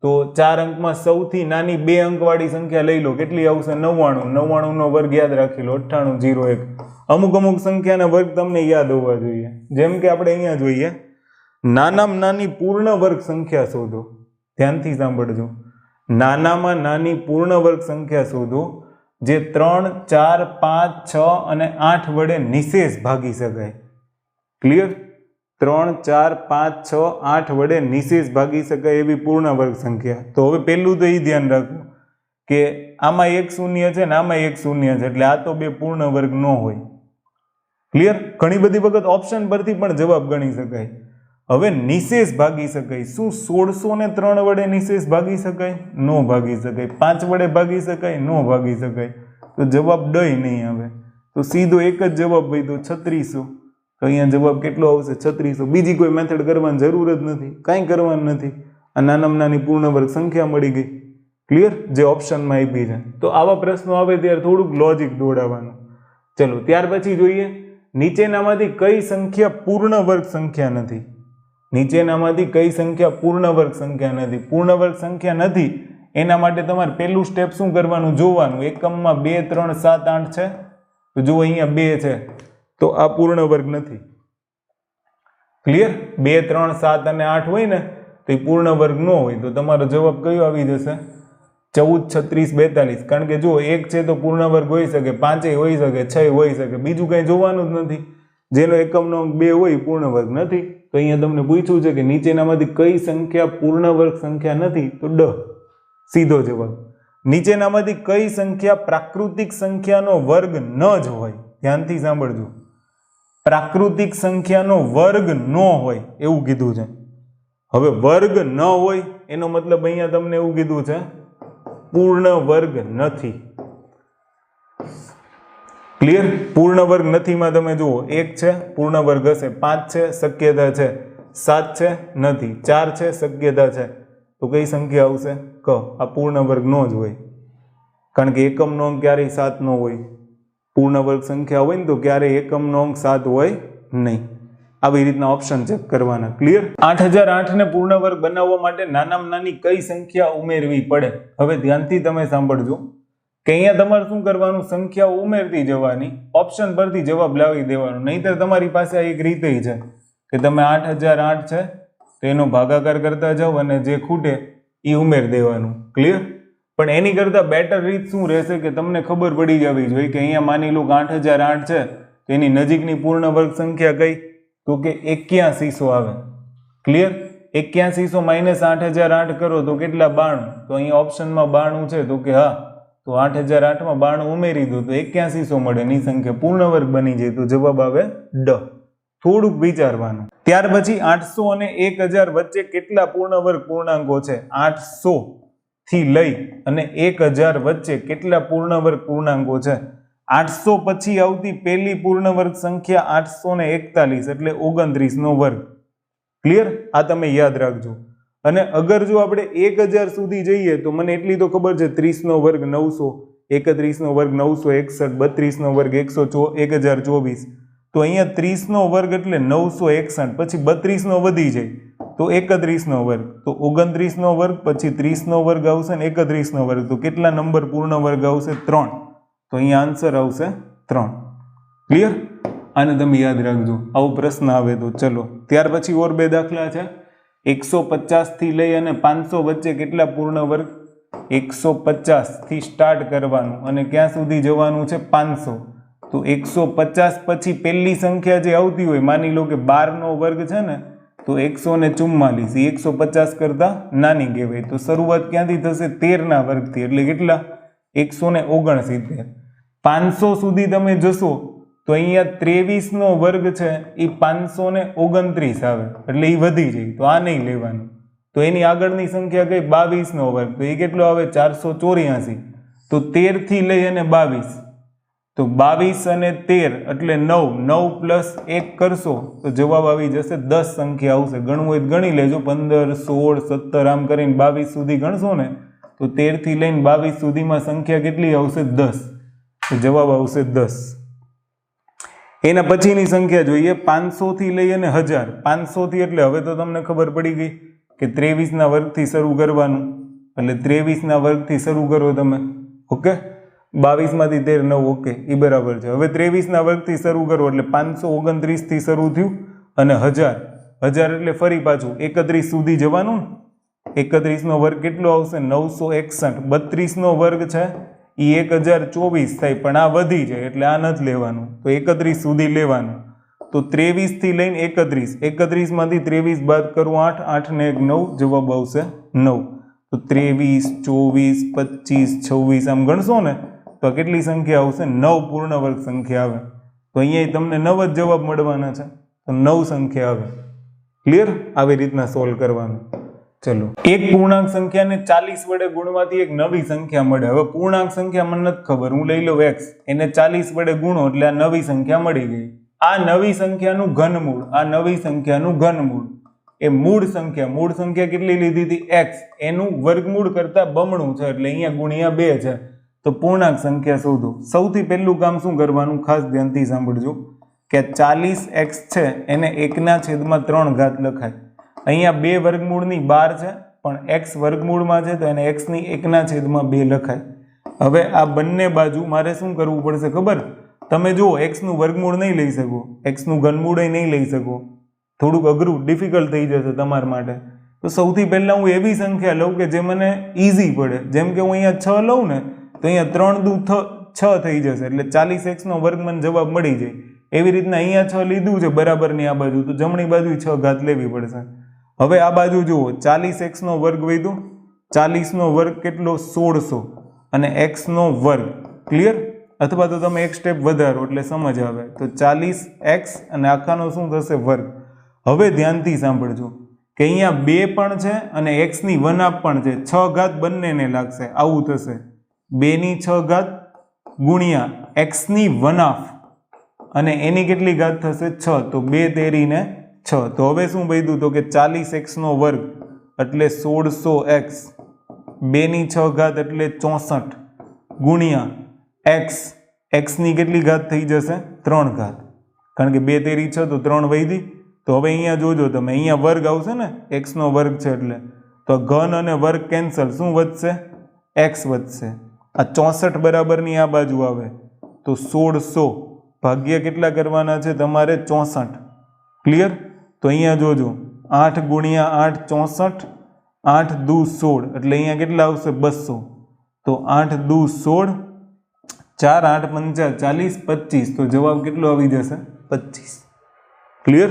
તો 4 અંકમાં સૌથી નાની 2 અંકવાળી સંખ્યા લઈ લો, કેટલી આવશે? 99 નો વર્ગ યાદ રાખી લો, 9801. અમુક સંખ્યાના વર્ગ તમને યાદ હોવા જોઈએ. જેમ કે આપણે અહીંયા જોઈએ નાનામાં નાની પૂર્ણ વર્ગ સંખ્યા શોધો. ધ્યાનથી સાંભળજો. નાનામાં નાની પૂર્ણ વર્ગ સંખ્યા શોધો જે 3, 4, 5, 6 અને 8 વડે નિશેષ ભાગી શકાય. ક્લિયર? 3, 4, 5, 6, 8 વડે નિશેષ ભાગી શકાય એવી પૂર્ણ વર્ગ સંખ્યા. તો હવે પહેલું તો એ ધ્યાન રાખવું કે આમાં એક શૂન્ય છે ને આમાં એક શૂન્ય છે, એટલે આ તો બે પૂર્ણ વર્ગ ન હોય. ક્લિયર? ઘણી બધી વખત ઓપ્શન પરથી પણ જવાબ ગણી શકાય. હવે નિશેષ ભાગી શકાય. શું 1603 વડે નિશેષ ભાગી શકાય? નો ભાગી શકાય. 5 વડે ભાગી શકાય? નો ભાગી શકાય. તો જવાબ ડય નહીં આવે. તો સીધો એક જ જવાબ વધ્યો 3600. તો અહીંયા જવાબ કેટલો આવશે? 3600. બીજી કોઈ મેથડ કરવાની જરૂર જ નથી, કાંઈ કરવાનું નથી. આ નાનામાં નાની પૂર્ણ વર્ગ સંખ્યા મળી ગઈ. ક્લિયર? જે ઓપ્શનમાં આપી છે. તો આવા પ્રશ્નો આવે ત્યારે થોડુંક લોજિક દોડાવવાનું. ચલો ત્યાર પછી જોઈએ, નીચેનામાંથી કઈ સંખ્યા પૂર્ણ વર્ગ સંખ્યા નથી? નીચેનામાંથી કઈ સંખ્યા પૂર્ણ વર્ગ સંખ્યા નથી? પૂર્ણ વર્ગ સંખ્યા નથી એના માટે તમારે પહેલું સ્ટેપ શું કરવાનું? જોવાનું. એકમમાં 2, 3, 7, 8 છે. તો જુઓ અહીંયા 2 છે, તો આ પૂર્ણ વર્ગ નથી. ક્લિયર? 2, 3, 7 અને 8 હોય ને તો એ પૂર્ણ વર્ગ ન હોય. તો તમારો જવાબ કયો આવી જશે? 14, 36, 42. કારણ કે જો 1 છે તો પૂર્ણ વર્ગ હોઈ શકે, 5 હોઈ શકે, 6 હોઈ શકે, બીજું કંઈ જોવાનું જ નથી. જેનો એકમનો અંક 2 હોય પૂર્ણ વર્ગ નથી. તો અહીંયા તમને પૂછ્યું છે કે નીચેનામાંથી કઈ સંખ્યા પૂર્ણ વર્ગ સંખ્યા નથી? તો ડ સીધો જવાબ. નીચેનામાંથી કઈ સંખ્યા પ્રાકૃતિક સંખ્યાનો વર્ગ ન જ હોય? ધ્યાનથી સાંભળજો. પ્રાકૃતિક સંખ્યાનો વર્ગ ન હોય એવું કીધું છે. હવે વર્ગ ન હોય એનો મતલબ અહીંયા તમને એવું કીધું છે પૂર્ણ વર્ગ નથી. ક્લિયર? પૂર્ણ વર્ગ નથીમાં તમે જુઓ 1 છે પૂર્ણ વર્ગ હશે, 5 છે શક્યતા છે, 7 છે નથી, 4 છે શક્યતા છે. તો કઈ સંખ્યા આવશે? ક. આ પૂર્ણ વર્ગ નો જ હોય. કારણ કે એકમનો અંક ક્યારેય 7 નો હોય. પૂર્ણ વર્ગ સંખ્યા હોય ને તો ક્યારેય એકમનો અંક 7 હોય નહીં. આવી રીતના ઓપ્શન ચેક કરવાના. ક્લિયર? 8008 ને પૂર્ણ વર્ગ બનાવવા માટે નાનામાં નાની કઈ સંખ્યા ઉમેરવી પડે? હવે ધ્યાનથી તમે સાંભળજો કે અહીંયા તમારે શું કરવાનું? સંખ્યાઓ ઉમેરતી જવાની, ઓપ્શન પરથી જવાબ લાવી દેવાનો. નહીંતર તમારી પાસે આ એક રીત છે કે તમે 8008 છે તો એનો ભાગાકાર કરતા જાઓ અને જે ખૂટે એ ઉમેર દેવાનું. ક્લિયર? પણ એની કરતાં બેટર રીત શું રહેશે કે તમને ખબર પડી જવી જોઈએ કે અહીંયા માની લો કે 8008 છે તો એની નજીકની પૂર્ણ વર્ગ સંખ્યા કઈ? તો કે 8100 આવે. ક્લિયર? 8100 માઇનસ 8008 કરો તો કેટલા? 92. તો અહીંયા ઓપ્શનમાં 92 છે તો કે હા, તો 8008 માં 92 ઉમેરી દો તો 8100 મળે. એની સંખ્યા પૂર્ણ વર્ગ બની જાય. તો જવાબ આવે ડ. થોડુંક વિચારવાનું. ત્યાર પછી 800 અને 1000 વચ્ચે કેટલા પૂર્ણ વર્ગ પૂર્ણાંકો છે? 800 થી લઈ અને 1000 વચ્ચે કેટલા પૂર્ણ વર્ગ પૂર્ણાંકો છે? 800 પછી આવતી પહેલી પૂર્ણ વર્ગ સંખ્યા 841 એટલે 29 નો વર્ગ. ક્લિયર? આ તમે યાદ રાખજો. અને અગર જો આપણે 1000 સુધી જઈએ તો મને એટલી તો ખબર છે 30 નો વર્ગ 900, 31 નો વર્ગ 961, 32 નો વર્ગ 1024. તો અહીંયા 30 નો વર્ગ એટલે 961, પછી 32 નો વધી જાય તો 31 નો વર્ગ, તો 29 નો વર્ગ, પછી 30 નો વર્ગ આવશે ને 31 નો વર્ગ. તો કેટલા નંબર પૂર્ણ વર્ગ આવશે? 3. તો અહીંયા આન્સર આવશે 3. ક્લિયર? આને તમે યાદ રાખજો, આવો પ્રશ્ન આવે તો. ચલો ત્યાર પછી ઓર બે દાખલા છે. 150 થી લઈ અને 500 વચ્ચે કેટલા પૂર્ણ વર્ગ? 150 થી સ્ટાર્ટ કરવાનું અને ક્યાં સુધી જવાનું છે? 500. તો 150 પછી પહેલી સંખ્યા જે આવતી હોય, માની લો કે 12 નો વર્ગ છે ને, તો 144 એ 150 કરતા નાની કહેવાય. તો શરૂઆત ક્યાંથી થશે? 13 ના વર્ગથી. એટલે કેટલા? 169. 500 સુધી તમે જશો તો અહીંયા 23 નો વર્ગ છે એ 529 આવે, એટલે એ વધી જાય. તો આ નહીં લેવાનું. તો એની આગળની સંખ્યા કઈ? 22 નો વર્ગ. તો એ કેટલો આવે? 484. તો 13 થી લઈ અને 22, તો 22 અને 13 એટલે 9. 9 પ્લસ 1 કરશો તો જવાબ આવી જશે 10 સંખ્યા આવશે. ગણવું હોય ગણી લેજો. 15, 16, 17 આમ કરીને 22 સુધી ગણશો ને તો 13 થી લઈને 22 સુધીમાં સંખ્યા કેટલી આવશે? 10. તો જવાબ આવશે 10. એના પછીની સંખ્યા જોઈએ 500 થી લઈ અને 1000. 500 થી એટલે હવે તો તમને ખબર પડી ગઈ કે 23 ના વર્ગથી શરૂ કરવાનું. એટલે 23 ના વર્ગથી શરૂ કરો તમે. ઓકે? 22 માંથી 13, 9. ઓકે, એ બરાબર છે. હવે 23 ના વર્ગથી શરૂ કરો એટલે 529 થી શરૂ થયું અને 1000. 1000 એટલે ફરી પાછું 31 સુધી જવાનું. 31 નો વર્ગ કેટલો આવશે? 961. 32 નો વર્ગ છે એ 1024 થાય, પણ આ વધી જાય એટલે આ નથી લેવાનું. તો 31 સુધી લેવાનું. તો 23 થી લઈને 31. 31 માંથી 23 બાદ કરું 8. 8 ને 1 9. જવાબ આવશે 9. તો 23, 24, 25, 26 આમ ગણશો ને તો કેટલી સંખ્યા આવશે? 9 પૂર્ણ વર્ગ સંખ્યા આવે. તો અહીંયા તમને 9 જ જવાબ મળવાના છે, તો 9 સંખ્યા આવે. ક્લિયર? આવી રીતના સોલ્વ કરવાનું. ચલો, એક પૂર્ણાંક સંખ્યાને 40 વડે ગુણવાથી એક નવી સંખ્યા મળે. હવે પૂર્ણાંક સંખ્યા મને નથી ખબર, હું લઈ લઉં x, એને 40 વડે ગુણો એટલે આ નવી સંખ્યા મળી ગઈ. આ નવી સંખ્યાનું ઘનમૂળ, આ નવી સંખ્યાનું ઘનમૂળ એ મૂળ સંખ્યા કેટલી લીધી હતી? x, એનું વર્ગમૂળ કરતા બમણું છે એટલે અહીંયા ગુણ્યા 2 છે. તો પૂર્ણાંક સંખ્યા શોધો. સૌથી પહેલું કામ શું કરવાનું? ખાસ ધ્યાનથી સાંભળજો કે 40x છે એને 1/3 ઘાત લખાય. અહીંયા 2 વર્ગમૂળની 12 છે પણ x વર્ગમૂળમાં છે તો એને x ની 1/2 લખાય. હવે આ બંને બાજુ મારે શું કરવું પડશે ખબર? તમે જુઓ x નું વર્ગમૂળ નહીં લઈ શકો, x નું ઘનમૂળ નહીં લઈ શકો, થોડુંક અઘરું ડિફિકલ્ટ થઈ જશે તમારા માટે. તો સૌથી પહેલા હું એવી સંખ્યા લઉં કે જે મને ઈઝી પડે. જેમ કે હું અહીંયા 6 લઉં ને તો અહીંયા 3 દુ 6 થઈ જશે એટલે 40x નો વર્ગ મને જવાબ મળી જાય. એવી રીતના અહીંયા 6 લીધું છે બરાબરની આ બાજુ, તો જમણી બાજુ 6 ઘાત લેવી પડશે. હવે આ બાજુ જુઓ, 40x નો વર્ગ વધ્યો, 40 નો વર્ગ કેટલો? 1600 અને x નો વર્ગ. ક્લિયર? અથવા તો તમે એક સ્ટેપ વધારો એટલે સમજ આવે. તો 40x અને આખાનો શું થશે? વર્ગ. હવે ધ્યાનથી સાંભળજો કે અહીંયા 2 પણ છે અને x ની 1/2 પણ છે. 6 ઘાત બંનેને લાગશે, આવું થશે. 2 ની 6 ઘાત ગુણ્યા x ની 1/2 અને એની કેટલી ઘાત થશે? 6. તો 2 તેરી ને 6. તો હવે શું બન્યું? તો કે 40x નો વર્ગ એટલે 1600x, 2 ની 6 ઘાત એટલે 64 ગુણ્યા x ની કેટલી ઘાત થઈ જશે? 3 ઘાત. કારણ કે 2 તેરી 6 તો 3 વધી. તો હવે અહીંયા જોજો તમે, અહીંયા વર્ગ આવશે ને, x નો વર્ગ છે એટલે, તો ઘન અને વર્ગ કેન્સલ, શું વધશે? x વધશે. આ 64 બરાબરની આ બાજુ આવે તો 1600 ભાગ્ય કેટલા કરવાના છે તમારે? 64. ક્લિયર? તો અહીંયા જોજો, 8 ગુણ્યા 8 64, 8 દુ 16 એટલે અહીંયા કેટલા આવશે? 200. તો 8 દુ 16, 4 8 5 40, 25. તો જવાબ કેટલો આવી જશે? 25. ક્લિયર?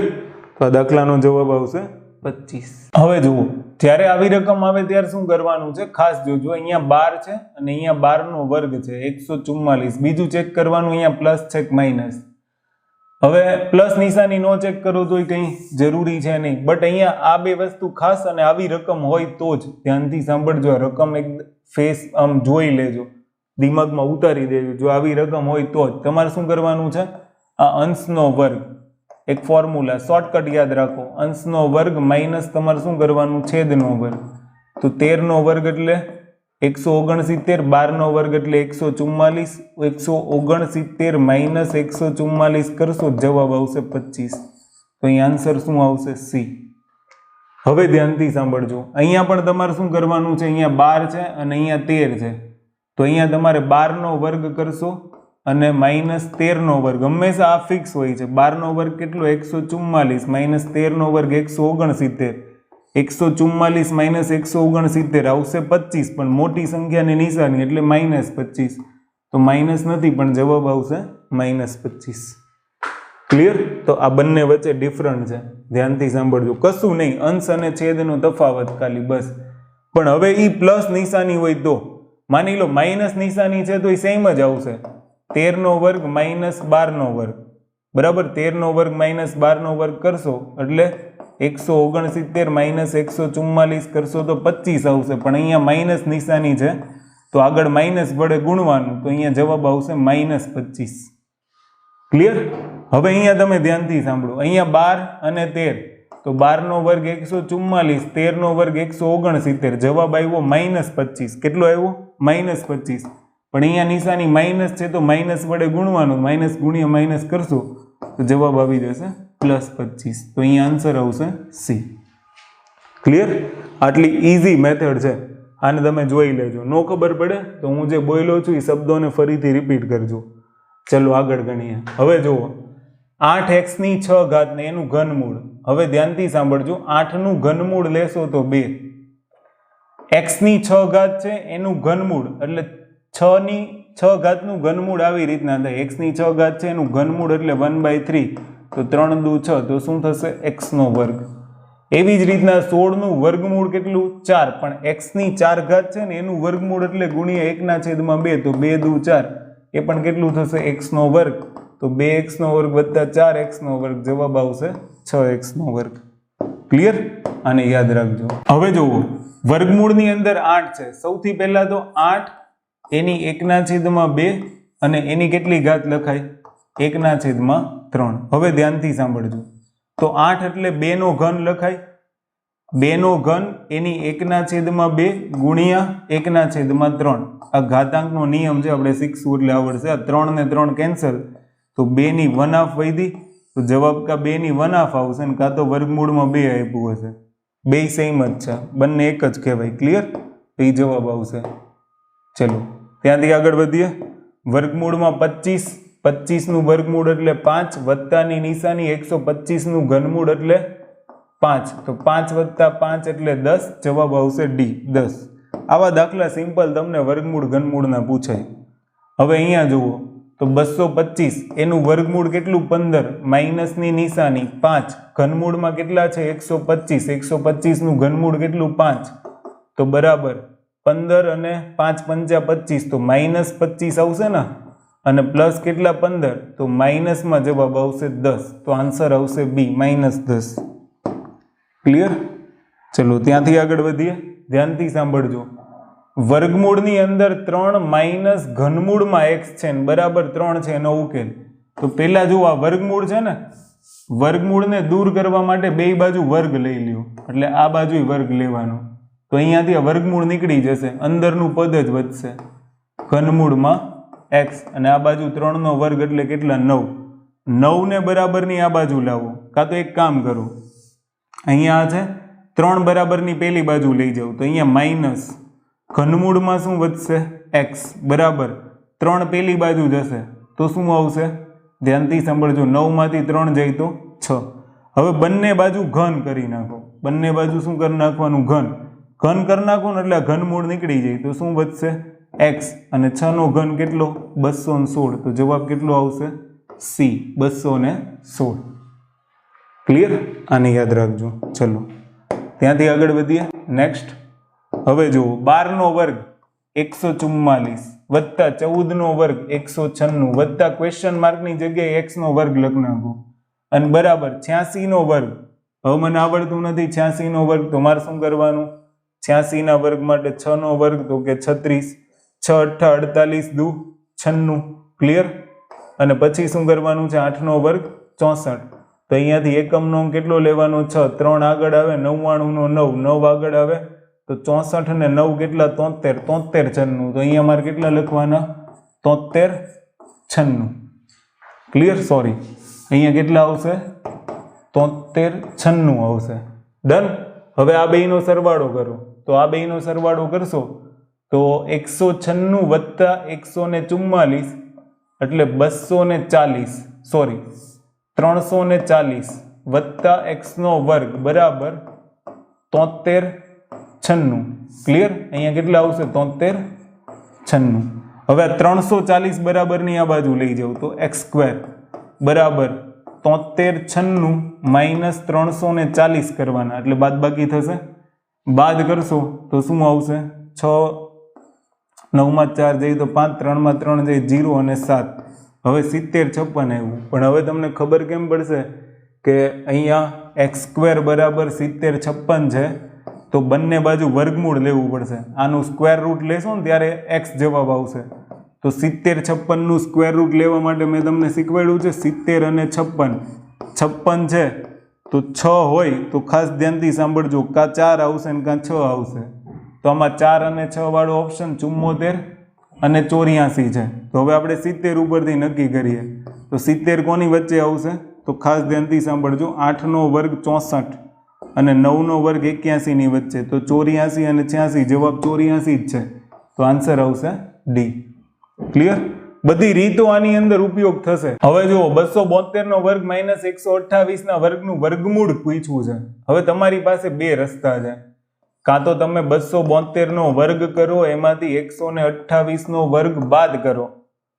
તો આ દાખલાનો જવાબ આવશે 25. હવે જુઓ, જ્યારે આવી રકમ આવે ત્યારે શું કરવાનું છે? ખાસ જોજો, અહીંયા 12 છે અને અહીંયા 12 નો વર્ગ છે 144. બીજું ચેક કરવાનું, અહીંયા પ્લસ છે કે માઇનસ. હવે પ્લસ નિશાની નો ચેક કરો તો કંઈ જરૂરી છે નહીં, બટ અહીંયા આ બે વસ્તુ ખાસ, અને આવી રકમ હોય તો જ. ધ્યાનથી સાંભળજો, રકમ એક ફેસ આમ જોઈ લેજો, દિમાગમાં ઉતારી દેજો. જો આવી રકમ હોય તો જ તમારે શું કરવાનું છે? આ અંશનો વર્ગ, એક ફોર્મ્યુલા શોર્ટકટ યાદ રાખો, અંશનો વર્ગ માઇનસ તમારે શું કરવાનું? છેદનો વર્ગ. તો 13 નો વર્ગ એટલે 169, 12 નો વર્ગ એટલે 144, 169 માઇનસ 144 કરશો જવાબ આવશે 25. તો અહીં આન્સર શું આવશે? C. હવે ધ્યાનથી સાંભળજો, અહીંયા પણ તમારે શું કરવાનું છે? અહીંયા 12 છે અને અહીંયા 13 છે, તો અહીંયા તમારે 12 નો વર્ગ કરશો અને માઇનસ 13 નો વર્ગ. હંમેશા આ ફિક્સ હોય છે. 12 નો વર્ગ કેટલો? 144 માઇનસ 13 નો વર્ગ 169. 144 માઇનસ 169 આવશે 25, પણ મોટી સંખ્યાની નિશાની એટલે માઇનસ 25. તો માઇનસ નથી પણ જવાબ આવશે માઇનસ 25. ક્લિયર? તો આ બંને વચ્ચે ડિફરન્ટ છે, ધ્યાનથી સાંભળજો. કશું નહીં, અંશ અને છેદનો તફાવત ખાલી, બસ. પણ હવે એ પ્લસ નિશાની હોય તો, માની લો માઇનસ નિશાની છે તો એ સેમ જ આવશે. 13 નો વર્ગ માઇનસ 12 નો વર્ગ, બરાબર? 13 નો વર્ગ માઇનસ 12 નો વર્ગ કરશો એટલે 169 માઇનસ 144 કરશો તો 25 આવશે. પણ અહીંયા માઇનસ નિશાની છે તો આગળ માઇનસ વડે ગુણવાનું, તો અહીંયા જવાબ આવશે માઇનસ 25. ક્લિયર? હવે અહીંયા તમે ધ્યાનથી સાંભળો, અહીંયા 12 અને 13, તો 12 નો વર્ગ 144, 13 નો વર્ગ 169, જવાબ આવ્યો માઇનસ 25. કેટલો આવ્યો? માઇનસ 25. પણ અહીંયા નિશાની માઇનસ છે તો માઇનસ વડે ગુણવાનું, માઇનસ ગુણ્યા માઇનસ કરશો તો જવાબ આવી જશે પ્લસ 25. તો અહીંયા આન્સર આવશે C. ક્લિયર? આટલી ઇઝી મેથડ છે, આને તમે જોઈ લેજો. નો ખબર પડે તો હું જે બોલ્યો છું એ શબ્દોને ફરીથી રિપીટ કરજો. ચલો આગળ ગણીએ. હવે જુઓ, 8x ની 6 ઘાત ને એનું ઘનમૂળ. હવે ધ્યાનથી સાંભળજો, 8 નું ઘનમૂળ લેશો તો 2. x ની 6 ઘાત છે એનું ઘનમૂળ એટલે 6 ની 6 ઘાતનું ઘનમૂળ આવી રીતના થાય. x ની 6 ઘાત છે એનું ઘનમૂળ એટલે 1/3, તો 3 દુ 6, તો શું થશે? x નો વર્ગ. એવી જ રીતના 16 નું વર્ગમૂળ કેટલું 4, પણ x ની 4 ઘાત છે ને એનું વર્ગમૂળ એટલે ગુણ્યા 1/2 તો 2 દુ 4, એ પણ કેટલું થશે x નો વર્ગ, તો 2x નો વર્ગ વત્તા 4x નો વર્ગ, જવાબ આવશે 6x નો વર્ગ. ક્લિયર? આને યાદ રાખજો. હવે જુઓ વર્ગમૂળની અંદર 8 છે. સૌથી પહેલા તો 8 એની 1/2 અને એની કેટલી ઘાત લખાય? 1/3. હવે ધ્યાનથી સાંભળજો. તો 8 એટલે 2 નો ઘન લખાય. 2 નો ઘન એની 1/2 ગુણ્યા 1/3. આ ઘાતાંકનો નિયમ છે, આપણે શીખશું એટલે આવડશે. આ 3 ને 3 કેન્સલ, તો 2 ની 1/2 વધી, તો જવાબ કા 2 ની 1/2 આવશે ને કાં તો વર્ગમૂળમાં 2 આપ્યું હશે. બે સેમ જ છે, બંને એક જ કહેવાય. ક્લિયર? તો એ જવાબ આવશે. ચલો ત્યાંથી આગળ વધીએ. વર્ગમૂળમાં 25, 25 નું વર્ગમૂળ એટલે 5, વત્તાની નિશાની, 125 નું ઘનમૂળ એટલે 5, તો 5 વત્તા 5 એટલે 10, જવાબ આવશે ડી 10. આવા દાખલા સિમ્પલ તમને વર્ગમૂળ ઘનમૂળના પૂછાય. હવે અહીંયા જુઓ તો 225 એનું વર્ગમૂળ કેટલું 15, માઇનસની નિશાની 5, ઘનમૂળમાં કેટલા છે 125, 125 નું ઘનમૂળ કેટલું 5, તો બરાબર 15 અને 5 પંચા 25, તો -25 આવશે ને, અને પ્લસ કેટલા 15, તો માઇનસમાં જવાબ આવશે 10, તો આન્સર આવશે બી -10. ક્લિયર? ચલો ત્યાંથી આગળ વધીએ. ધ્યાનથી સાંભળજો. વર્ગમૂળની અંદર 3 માઇનસ ઘનમૂળમાં x છે ને બરાબર 3 છે એનો ઉકેલ. તો પેલા જો આ વર્ગમૂળ છે ને, વર્ગમૂળને દૂર કરવા માટે બે બાજુ વર્ગ લઈ લ્યો, એટલે આ બાજુ વર્ગ લેવાનો, તો અહીંયાથી આ વર્ગમૂળ નીકળી જશે, અંદરનું પદ જ વધશે, ઘનમૂળમાં x, અને આ બાજુ 3 નો વર્ગ એટલે કેટલા 9, 9 ને બરાબરની આ બાજુ લાવો, કાં તો એક કામ કરો, અહીંયા છે 3 બરાબરની પેલી બાજુ લઈ જાઓ, તો અહીંયા માઇનસ, ઘનમૂળમાં શું વધશે x, બરાબર 3 પેલી બાજુ જશે તો શું આવશે? ધ્યાનથી સાંભળજો. 9 માંથી 3 જાય તો 6. હવે બંને બાજુ ઘન કરી નાખો. બંને બાજુ શું કરી નાખવાનું? ઘન. ઘન કરી નાખો ને એટલે ઘનમૂળ નીકળી જાય, તો શું વધશે? x, અને 6 નો ઘન કેટલો? 216, તો જવાબ કેટલો આવશે? સી 216. ક્લિયર? આને યાદ રાખજો. ચલો ત્યાંથી આગળ વધીએ. નેક્સ્ટ. હવે જુઓ 12 નો વર્ગ 144 વત્તા 14 નો વર્ગ 196 વત્તા ક્વેશ્ચન માર્કની જગ્યાએ x નો વર્ગ લખી નાખો, અને બરાબર 86 નો વર્ગ. હવે મને આવડતું નથી 86 નો વર્ગ, તો મારે શું કરવાનું? 86 ના વર્ગ માટે 6 નો વર્ગ, તો કે 36, 6 8 48 દુ 96. ક્લિયર? અને પછી શું કરવાનું છે? 8 નો વર્ગ 64, તો અહીંયાથી એકમનો કેટલો લેવાનો? 6, 3 આગળ આવે, 99 નો 9, 9 આગળ આવે, તો 64 અને 9 કેટલા? 73, 73 96, તો અહીંયા મારે કેટલા લખવાના? 73 96. ક્લિયર? સોરી, અહીંયા કેટલા આવશે? 73 96 આવશે. ડન? હવે આ બેયનો સરવાળો કરો, તો આ બેયનો સરવાળો કરશો તો 196 વત્તા 144 એટલે 240, સોરી 340 વત્તા x નો વર્ગ બરાબર 73 96. ક્લિયર? અહીંયા કેટલા આવશે? 73 96. હવે 340 બરાબરની આ બાજુ લઈ જાવ, તો x² બરાબર 73 96 માઇનસ 340 કરવાના, એટલે બાદ બાકી થશે. બાદ કરશો તો શું આવશે? 6 9 માં 4 જાય તો 5, 3 માં 3 જાય 0 અને 7. હવે 70 56 આવ્યું. પણ હવે તમને ખબર કેમ પડશે કે અહીંયા x² બરાબર 70 56 છે, તો બંને બાજુ વર્ગમૂળ લેવું પડશે. આનું સ્ક્વેર રૂટ લેશો ને ત્યારે x જવાબ આવશે. તો 70 56 નું સ્ક્વેર રૂટ લેવા માટે મેં તમને શીખવાડ્યું છે 70 અને 56. 56 છે તો 6 હોય તો ખાસ ધ્યાનથી સાંભળજો, કાં 4 આવશે ને કાં 6 આવશે. તો આમાં 4 અને 6 વાળો ઓપ્શન 74 અને 84 છે. તો હવે આપણે 70 ઉપરથી નક્કી કરીએ, તો 70 કોની વચ્ચે આવશે? તો ખાસ ધ્યાનથી સાંભળજો, 8 નો વર્ગ 64 અને 9 નો વર્ગ 81 ની વચ્ચે, તો 84 અને 86, જવાબ 84 જ છે, તો આન્સર આવશે ડી. ક્લિયર? બધી રીતો આની અંદર ઉપયોગ થશે. હવે જુઓ 272 નો વર્ગ માઇનસ 128 ના વર્ગનું વર્ગમૂળ પૂછ્યું છે. હવે તમારી પાસે બે રસ્તા છે, કાં તો તમે 272 નો વર્ગ કરો, એમાંથી 128 નો વર્ગ બાદ કરો,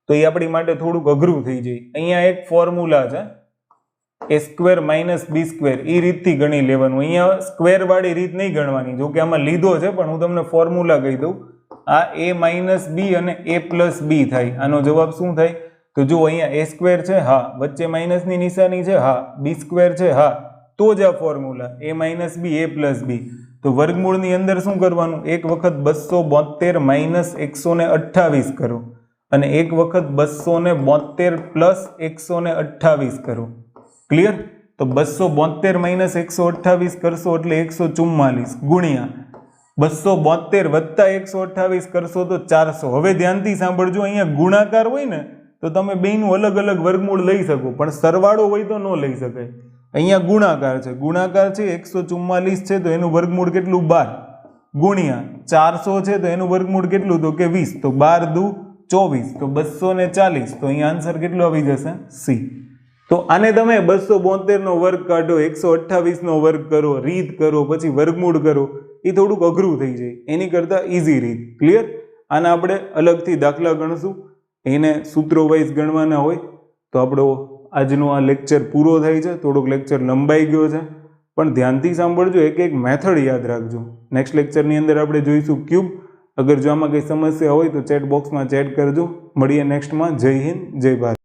તો એ આપણી માટે થોડુંક અઘરું થઈ જાય. અહીંયા એક ફોર્મ્યુલા છે, એ સ્ક્વેર માઇનસ બી સ્ક્વેર એ રીતથી ગણી લેવાનું. અહીંયા સ્ક્વેર વાળી રીત નહીં ગણવાની, જો કે આમાં લીધો છે પણ હું તમને ફોર્મ્યુલા કહી દઉં. આ a માઇનસ બી અને a પ્લસ બી થાય. આનો જવાબ શું થાય? તો જો અહીંયા a સ્ક્વેર છે, હા, વચ્ચે માઇનસની નિશાની છે, હા, બી સ્ક્વેર છે, હા, તો જ આ formula a minus b a plus b. તો વર્ગમૂળની અંદર શું કરવાનું? એક વખત 272 માઇનસ 128 કરો અને એક વખત 272 પ્લસ 128 કરો. ક્લિયર? તો 272 માઇનસ 128 કરશો એટલે 144 ગુણ્યા 272 વત્તા 128 કરશો તો 400. હવે ધ્યાનથી સાંભળજો, અહીંયા ગુણાકાર હોય ને તો તમે બેયનું અલગ અલગ વર્ગમૂળ લઈ શકો, પણ સરવાળો હોય તો ન લઈ શકાય. અહીંયા ગુણાકાર છે, ગુણાકાર છે 144 છે તો એનું વર્ગમૂળ કેટલું? 12 ગુણ્યા 400 છે તો એનું વર્ગમૂળ કેટલું? તો કે 20. તો 12 દુ 24 તો 240. તો અહીંયા આન્સર કેટલો આવી જશે? સી. તો આને તમે 272 નો વર્ગ કાઢો, 128 નો વર્ગ કરો, રીત કરો, પછી વર્ગમૂળ કરો, એ થોડુંક અઘરું થઈ જાય. એની કરતાં ઇઝી રીત. ક્લિયર? આને આપણે અલગથી દાખલા ગણશું, એને સૂત્રો વાઇઝ ગણવાના હોય. તો આપણો આજનો આ લેક્ચર પૂરો થાય છે. થોડોક લેક્ચર લંબાઈ ગયો છે, પણ ધ્યાનથી સાંભળજો, એક એક મેથડ યાદ રાખજો. નેક્સ્ટ લેક્ચરની અંદર આપણે જોઈશું ક્યુબ. અગર જો આમાં કંઈ સમસ્યા હોય તો ચેટ બોક્સમાં ચેટ કરજો. મળીએ નેક્સ્ટમાં. જય હિન્દ, જય ભારત.